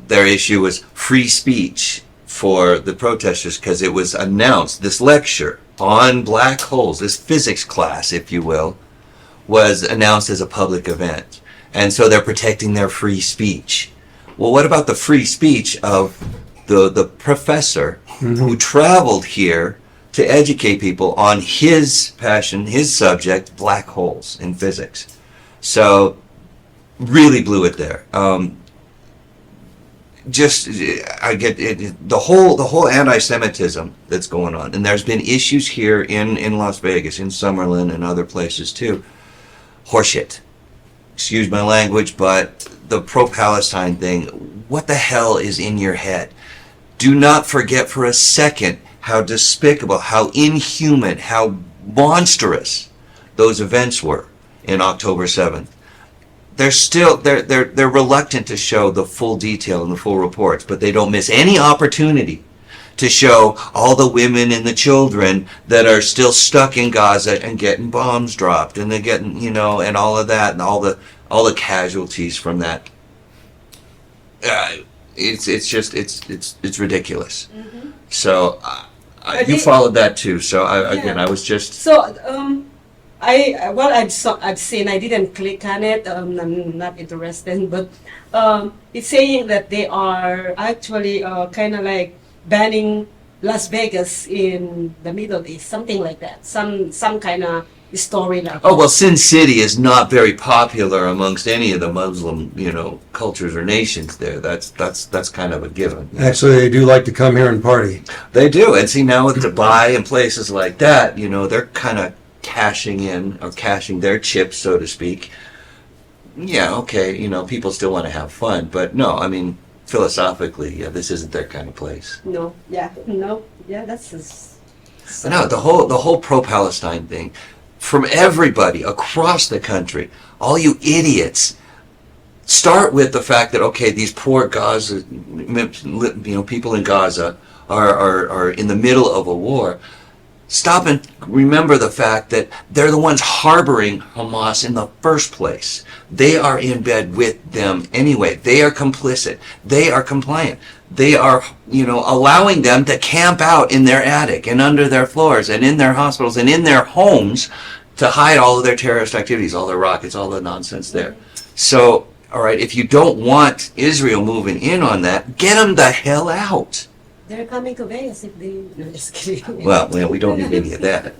Their issue was free speech for the protesters because it was announced, this lecture on black holes, this physics class, if you will, was announced as a public event. And so they're protecting their free speech. Well, what about the free speech of the professor who traveled here to educate people on his passion, his subject, black holes in physics? So really blew it there. I get it, the whole anti-Semitism that's going on, and there's been issues here in Las Vegas, in Summerlin, and other places too. Horseshit. Excuse my language, but the pro-Palestine thing, what the hell is in your head? Do not forget for a second how despicable, how inhuman, how monstrous those events were in October 7th. They're reluctant to show the full detail and the full reports, but they don't miss any opportunity to show all the women and the children that are still stuck in Gaza and getting bombs dropped, and they're getting, and all of that, and all the casualties from that. It's ridiculous. Mm-hmm. So you followed that too. So I was just So I've seen. I didn't click on it. I'm not interested, but it's saying that they are actually kind of like banning Las Vegas in the Middle East, something like that. Some kind of story like Oh, well, Sin City is not very popular amongst any of the Muslim, cultures or nations there. That's kind of a given. Actually, they do like to come here and party. They do. And see, now with Dubai and places like that, they're kind of cashing in or cashing their chips, so to speak. Yeah, okay, people still want to have fun, but no, I mean, philosophically, this isn't their kind of place. no, that's just, But no, the whole pro-Palestine thing, from everybody across the country, all you idiots, start with the fact that, okay, these poor Gaza, people in Gaza are in the middle of a war. Stop and remember the fact that they're the ones harboring Hamas in the first place. They are in bed with them anyway. They are complicit. They are compliant. They are, allowing them to camp out in their attic and under their floors and in their hospitals and in their homes to hide all of their terrorist activities, all their rockets, all the nonsense there. So, all right, if you don't want Israel moving in on that, get them the hell out. they're coming to Vegas if they. No, just kidding. Well, we don't need any of that.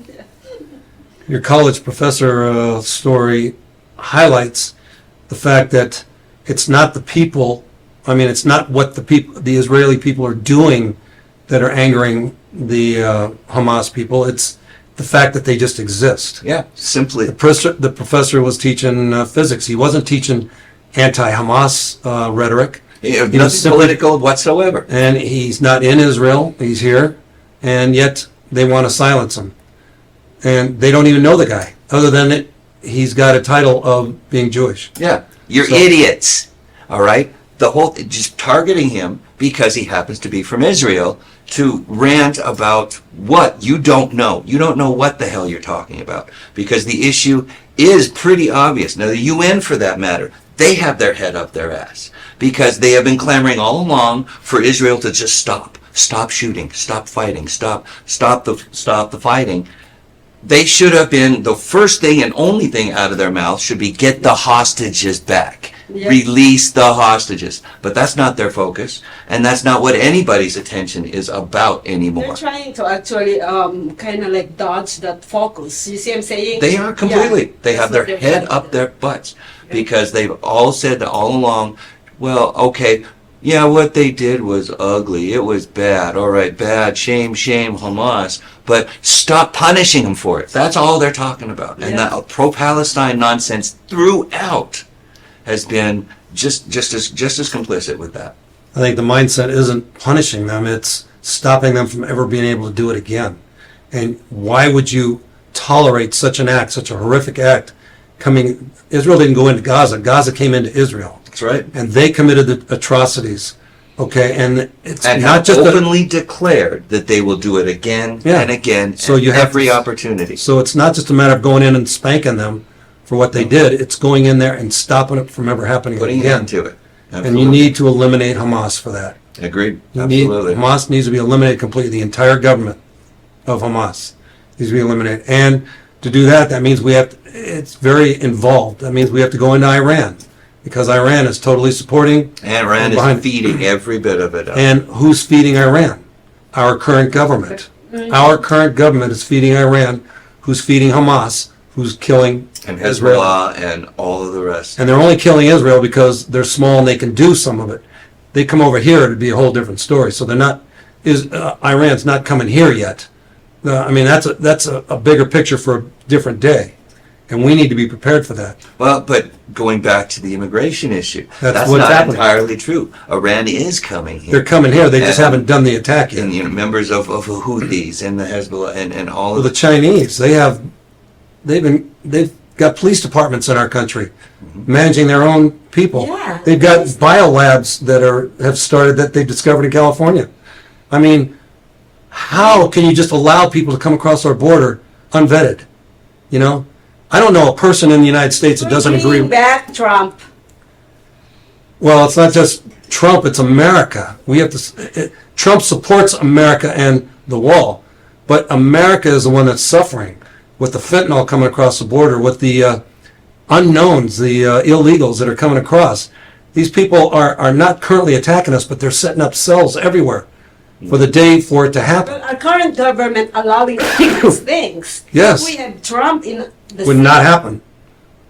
Your college professor story highlights the fact that it's not the people, it's not what the Israeli people are doing that are angering the Hamas people. It's the fact that they just exist. Yeah, simply. The professor was teaching physics. He wasn't teaching anti-Hamas rhetoric. Nothing political whatsoever. And he's not in Israel. He's here. And yet they want to silence him. And they don't even know the guy, other than he's got a title of being Jewish. Yeah, you're idiots. All right? Just targeting him because he happens to be from Israel to rant about what you don't know. You don't know what the hell you're talking about, because the issue is pretty obvious. Now, the UN, for that matter, they have their head up their ass because they have been clamoring all along for Israel to just stop shooting, stop fighting, stop the fighting. They should have been, the first thing and only thing out of their mouth should be, get the hostages back. Yeah. Release the hostages. But that's not their focus, and that's not what anybody's attention is about anymore. They're trying to actually kind of like dodge that focus. You see what I'm saying? They are completely. Yeah, they that's have what their they're head trying up to their do. butts because they've all said all along, well, okay, yeah, what they did was ugly. It was bad. All right, bad. Shame, Hamas. But stop punishing them for it. That's all they're talking about. And Yeah. that pro-Palestine nonsense throughout has been just as complicit with that. I think the mindset isn't punishing them, it's stopping them from ever being able to do it again. And why would you tolerate such an act, such a horrific act coming? Israel didn't go into Gaza. Gaza came into Israel. That's right. And they committed the atrocities. Okay, and it's And not have just openly declared that they will do it again Yeah. and again, So at you have every to- opportunity. So it's not just a matter of going in and spanking them for what they did. It's going in there and stopping it from ever happening Putting an again. end to it. And you need to eliminate Hamas for that. Agreed. Absolutely. Hamas needs to be eliminated completely. The entire government of Hamas needs to be eliminated. And to do that, that means it's very involved. That means we have to go into Iran, because Iran is totally supporting. And Iran is feeding every bit of it up. And who's feeding Iran? Our current government. Our current government is feeding Iran, who's feeding Hamas, who's killing And Israel. Hezbollah and all of the rest. And they're only killing Israel because they're small and they can do some of it. They come over here, it'd be a whole different story. So they're not. Iran's not coming here yet. That's a bigger picture for a different day, and we need to be prepared for that. Well, but going back to the immigration issue, That's that's what's not happening. entirely true. Iran is coming here. They're coming here. They just And- haven't done the attack yet. And members of the Houthis and the Hezbollah and all Well, of the Chinese, they've got police departments in our country managing their own people. Yeah. They've got biolabs that have started that they discovered in California. I mean, how can you just allow people to come across our border unvetted? I don't know a person in the United States that doesn't agree. Bring back Trump. Well, it's not just Trump, it's America. Trump supports America and the wall, but America is the one that's suffering with the fentanyl coming across the border, with the unknowns, the illegals that are coming across. These people are not currently attacking us, but they're setting up cells everywhere. for the day for it to happen. But our current government allowing these things. Yes. If we had Trump in the Would not seat, happen.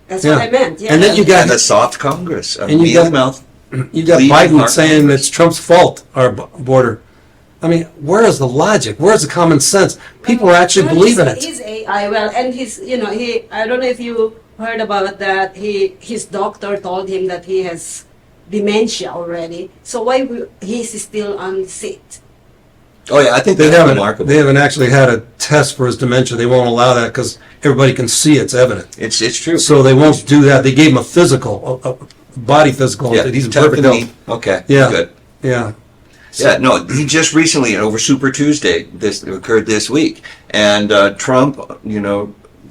That's Yeah. what I meant. Yeah. And then you got And a soft Congress, a And you mealy got- mouth. You got Leave Biden Mark saying Congress. it's Trump's fault, our border. I mean, where is the logic? Where's the common sense? People are actually Well, believing he's- it. He's AI, well, and I don't know if you heard about that. His doctor told him that he has dementia already. So why he's still on the seat? Oh yeah, I think They that's haven't, remarkable. they haven't actually had a test for his dementia. They won't allow that because everybody can see it's evident. It's true. So they won't do that. They gave him a physical, a body physical. yeah, That he's in tough perfect in the health. knee. Okay, Yeah. good. Yeah. Yeah, no, he just recently, over Super Tuesday, this occurred this week, and Trump,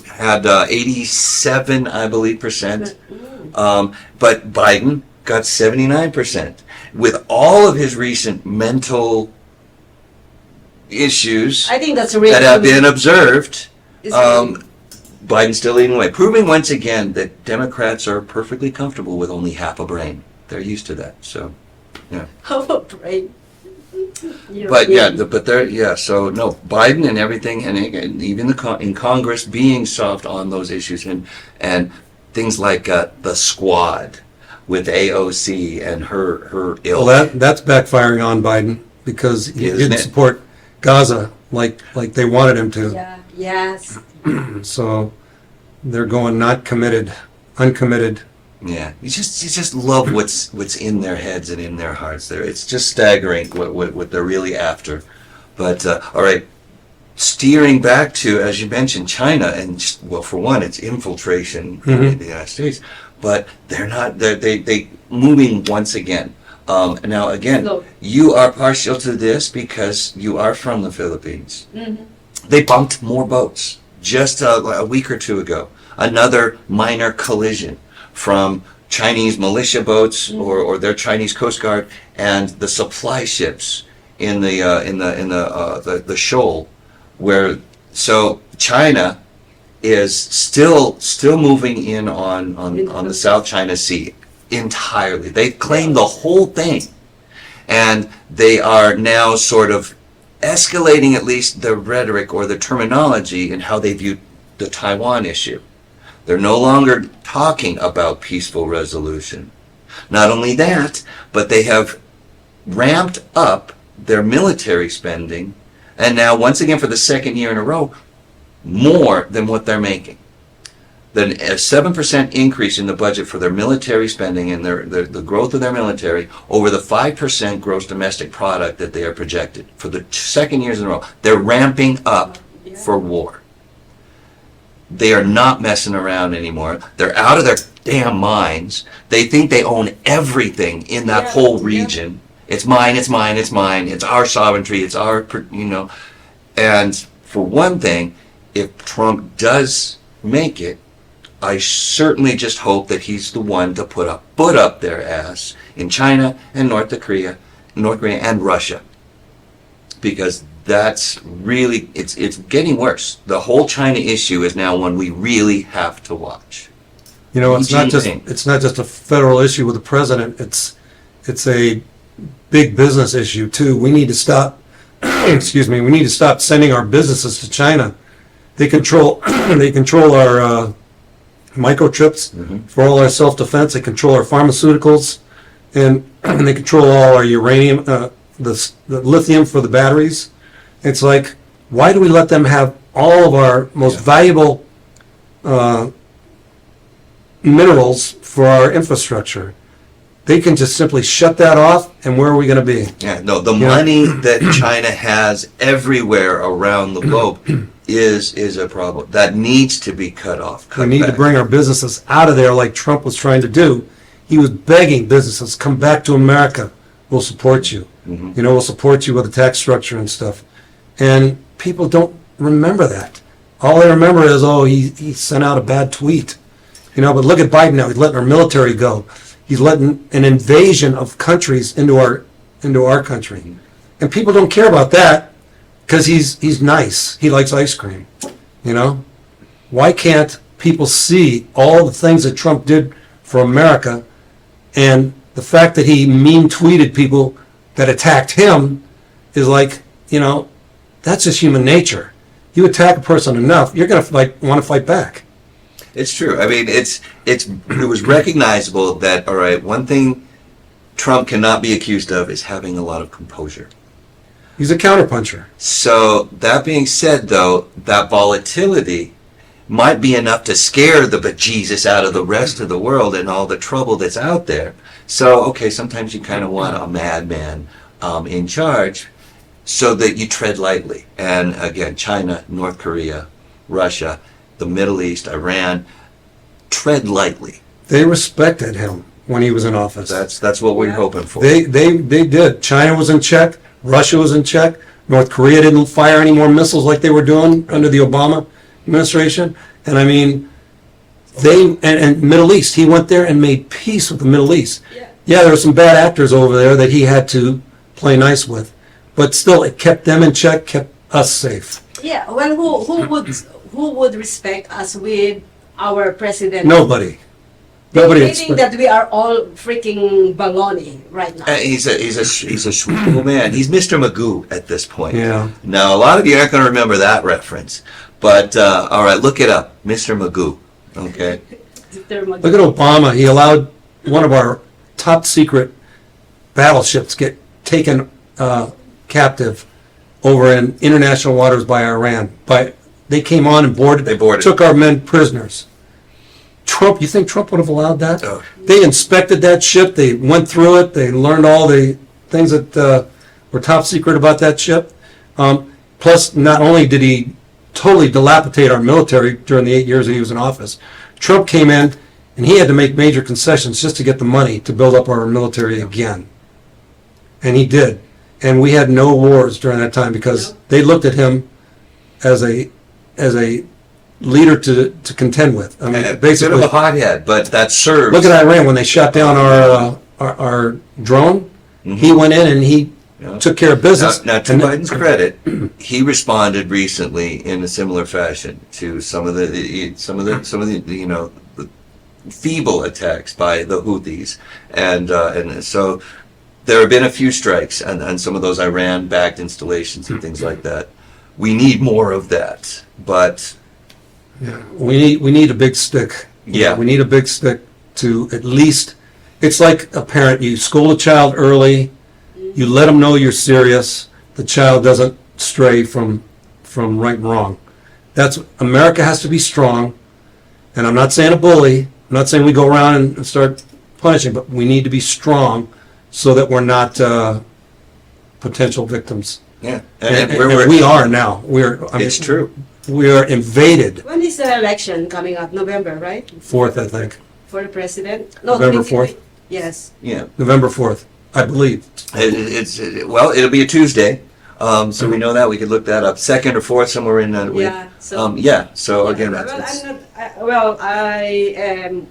had 87, I believe, percent, but Biden got 79%. With all of his recent mental issues I think that's really that have been observed, Is Biden's still leading the way, proving once again that Democrats are perfectly comfortable with only half a brain. They're used to that, so. how about brain? But so no, Biden and everything, and even in Congress being soft on those issues, and things like the Squad with AOC and her ilk. Well, that's backfiring on Biden because he Isn't didn't it? support Gaza like they wanted him to. Yeah. Yes. So they're going not committed, uncommitted. Yeah, you just love what's in their heads and in their hearts. It's just staggering what they're really after. But all right, steering back to, as you mentioned, China, and well, for one, it's infiltration in the United States, but they moving once again. Now again, No. you are partial to this because you are from the Philippines. They bumped more boats just a week or two ago. Another minor collision from Chinese militia boats or their Chinese Coast Guard and the supply ships in the shoal, where so China is still moving in on the South China Sea entirely. They claim the whole thing, and they are now sort of escalating at least the rhetoric or the terminology in how they view the Taiwan issue. They're no longer talking about peaceful resolution. Not only that, but they have ramped up their military spending, and now, once again, for the second year in a row, more than what they're making. Then a 7% increase in the budget for their military spending and the growth of their military over the 5% gross domestic product that they are projected for the second years in a row. They're ramping up for war. They are not messing around anymore. They're out of their damn minds. They think they own everything in that whole region. It's mine, it's mine, it's mine. It's our sovereignty, it's our, And for one thing, if Trump does make it, I certainly just hope that he's the one to put up their ass in China and North Korea and Russia. Because that's really, it's getting worse. The whole China issue is now one we really have to watch. It's not just a federal issue with the president. It's a big business issue too. We need to stop. Excuse me. We need to stop sending our businesses to China. They control our microchips for all our self-defense. They control our pharmaceuticals, and they control all our uranium, the lithium for the batteries. It's like, why do we let them have all of our most valuable minerals for our infrastructure? They can just simply shut that off, and where are we going to be? Yeah, no, the money that China has everywhere around the globe is a problem. That needs to be cut off. We need to bring our businesses out of there like Trump was trying to do. He was begging businesses, come back to America. We'll support you. We'll support you with the tax structure and stuff. And people don't remember that. All they remember is, he sent out a bad tweet. But look at Biden now. He's letting our military go. He's letting an invasion of countries into our country. And people don't care about that because he's nice. He likes ice cream. Why can't people see all the things that Trump did for America, and the fact that he tweeted people that attacked him is like, that's just human nature. You attack a person enough, you're going to want to fight back. It's true. I mean, it was recognizable that, all right, one thing Trump cannot be accused of is having a lot of composure. He's a counterpuncher. So that being said, though, that volatility might be enough to scare the bejesus out of the rest of the world and all the trouble that's out there. So, okay, sometimes you kind of want a madman in charge so that you tread lightly. And again, China, North Korea, Russia, the Middle East, Iran, tread lightly. They respected him when he was in office. That's what we're hoping for. They did. China was in check. Russia was in check. North Korea didn't fire any more missiles like they were doing under the Obama administration. And I mean, and Middle East, he went there and made peace with the Middle East. Yeah, there were some bad actors over there that he had to play nice with. But still, it kept them in check, kept us safe. Yeah, well, who would respect us with our president? Nobody. They think that we are all freaking baloney right now. He's a sweet little man. He's Mr. Magoo at this point. Yeah. Now, a lot of you aren't going to remember that reference. But, all right, look it up. Mr. Magoo. Okay. Look at Obama. He allowed one of our top secret battleships get taken captive over in international waters by Iran. They came on and boarded. They boarded. Took our men prisoners. Trump, you think Trump would have allowed that? Oh. They inspected that ship. They went through it. They learned all the things that were top secret about that ship. Plus, not only did he totally dilapidate our military during the 8 years that he was in office, Trump came in and he had to make major concessions just to get the money to build up our military again. And he did. And we had no wars during that time because they looked at him as a leader to contend with. I mean, basically, a bit of a hothead, but that serves. Look at Iran when they shot down our drone. Mm-hmm. He went in and he took care of business. Now, to Biden's credit, he responded recently in a similar fashion to some of the the feeble attacks by the Houthis, and so there have been a few strikes on some of those Iran-backed installations and things like that. We need more of that, but. Yeah. We need a big stick. Yeah. We need a big stick to at least, it's like a parent, you school a child early, you let them know you're serious, the child doesn't stray from right and wrong. America has to be strong, and I'm not saying a bully, I'm not saying we go around and start punishing, but we need to be strong so that we're not potential victims. Yeah. And we are now. It's true. We are invaded. When is the election coming up? November, right? 4th, I think. For the president? No, November 4th? Yes. Yeah. November 4th, I believe. It'll be a Tuesday, so we know that. We could look that up. 2nd or 4th, somewhere in that week. Yeah. So again,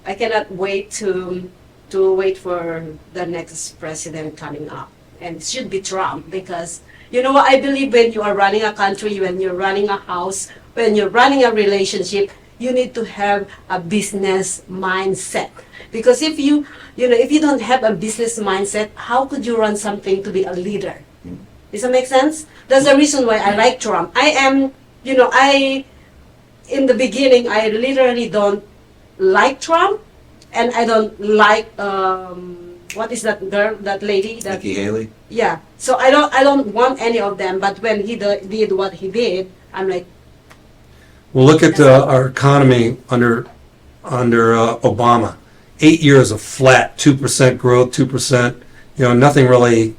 I cannot wait to wait for the next president coming up, and it should be Trump, because you know what, I believe when you are running a country, when you're running a house, when you're running a relationship, you need to have a business mindset. Because if you don't have a business mindset, how could you run something to be a leader? Does that make sense? That's the reason why I like Trump. in the beginning, I literally don't like Trump, and I don't like, what is that girl, that lady? Nikki Haley? Yeah. So I don't want any of them, but when he did what he did, I'm like. Well, look at our economy under Obama. 8 years of flat 2% growth, 2%. Nothing really.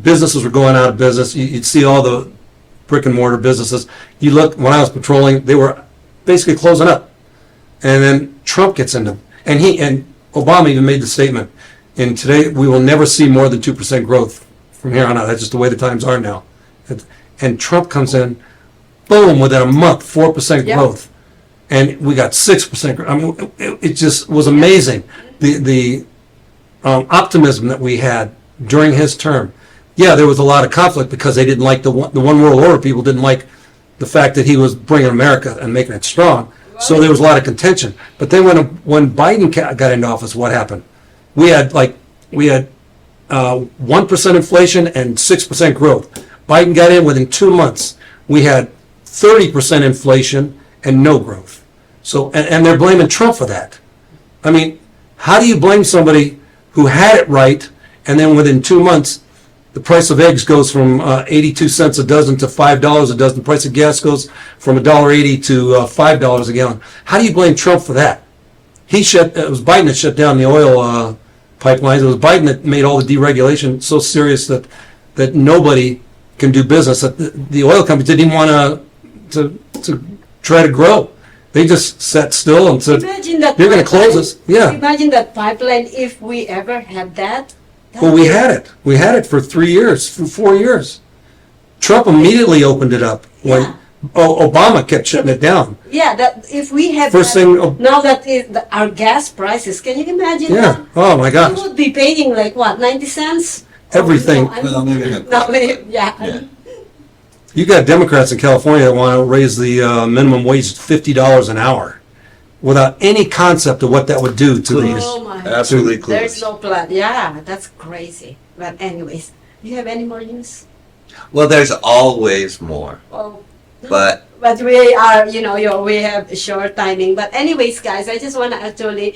Businesses were going out of business. You'd see all the brick and mortar businesses. You look, when I was patrolling, they were basically closing up. And then Trump gets in them, and Obama even made the statement. And today we will never see more than 2% growth from here on out. That's just the way the times are now. And Trump comes in, boom, within a month, 4% growth. And we got 6% growth. I mean, it just was amazing. The optimism that we had during his term. Yeah, there was a lot of conflict because they didn't like the one world order. People didn't like the fact that he was bringing America and making it strong. So there was a lot of contention. But then when Biden got into office, what happened? We had 1% inflation and 6% growth. Biden got in within 2 months. We had 30% inflation and no growth. So, and they're blaming Trump for that. I mean, how do you blame somebody who had it right, and then within 2 months, the price of eggs goes from 82 cents a dozen to $5 a dozen. The price of gas goes from $1.80 to $5 a gallon. How do you blame Trump for that? It was Biden that shut down the oil pipelines. It was Biden that made all the deregulation so serious that nobody can do business. That the oil companies didn't even want to try to grow. They just sat still and said, "You're going to close us." Yeah. Imagine that pipeline if we ever had that. Well, we had it. We had it for 3 years, for 4 years. Trump immediately opened it up when Obama kept shutting it down. Yeah, that if we had First that, thing- now that is our gas prices, can you imagine Yeah. that? Oh my We gosh. would be paying like what, 90 cents? Everything. Oh, Well, maybe not. no, maybe, yeah. Yeah. You got Democrats in California that want to raise the minimum wage to $50 an hour, without any concept of what that would do to these. Oh my. Absolutely There's clueless. no plan. Yeah, that's crazy. But anyways, do you have any more news? Well, there's always more, Oh. but But we are, we have short timing. But anyways, guys, I just want to actually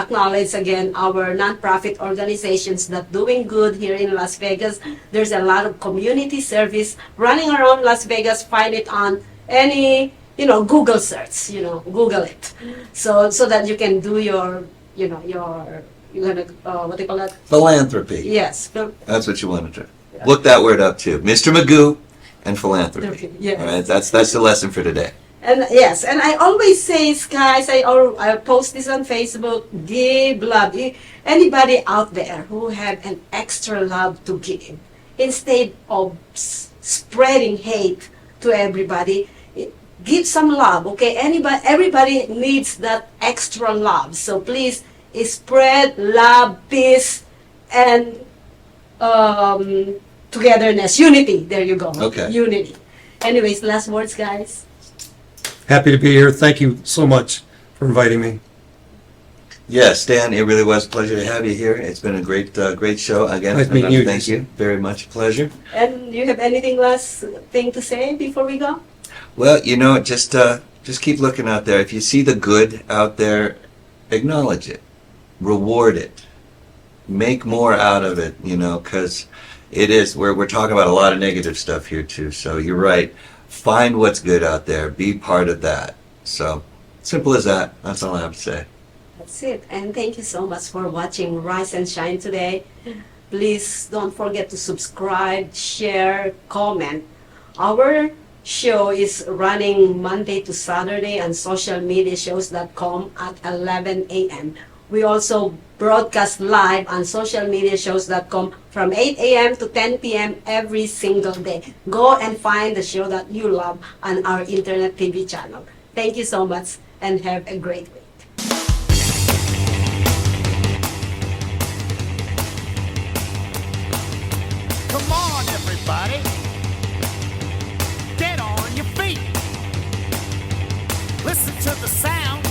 acknowledge again our nonprofit organizations that doing good here in Las Vegas. There's a lot of community service running around Las Vegas. Find it on any, Google search, Google it. So that you can do your, you're gonna, what do you call that? philanthropy. Yes. That's what you want to do. Look that word up too. Mr. Magoo and philanthropy. Yes. All right, that's the lesson for today. And yes, and I always say, guys, I post this on Facebook, give love. Anybody out there who have an extra love to give, instead of spreading hate to everybody, give some love, okay? Everybody needs that extra love. So please spread love, peace, and togetherness, unity. There you go. Okay. Unity. Anyways, last words, guys. Happy to be here. Thank you so much for inviting me. Yes, Stan, it really was a pleasure to have you here. It's been a great show. Again, Nice meeting you. Thank you very much. Pleasure. And you have anything last thing to say before we go? Well, just keep looking out there. If you see the good out there, acknowledge it, reward it, make more out of it. Because it is. We're talking about a lot of negative stuff here too. So you're right. Find what's good out there. Be part of that. So simple as that. That's all I have to say. That's it. And thank you so much for watching Rise and Shine today. Please don't forget to subscribe, share, comment. Our show is running Monday to Saturday on socialmediashows.com at 11 a.m. We also broadcast live on socialmediashows.com from 8 a.m. to 10 p.m. every single day. Go and find the show that you love on our internet TV channel. Thank you so much and have a great week. Come on, everybody. Get on your feet. Listen to the sound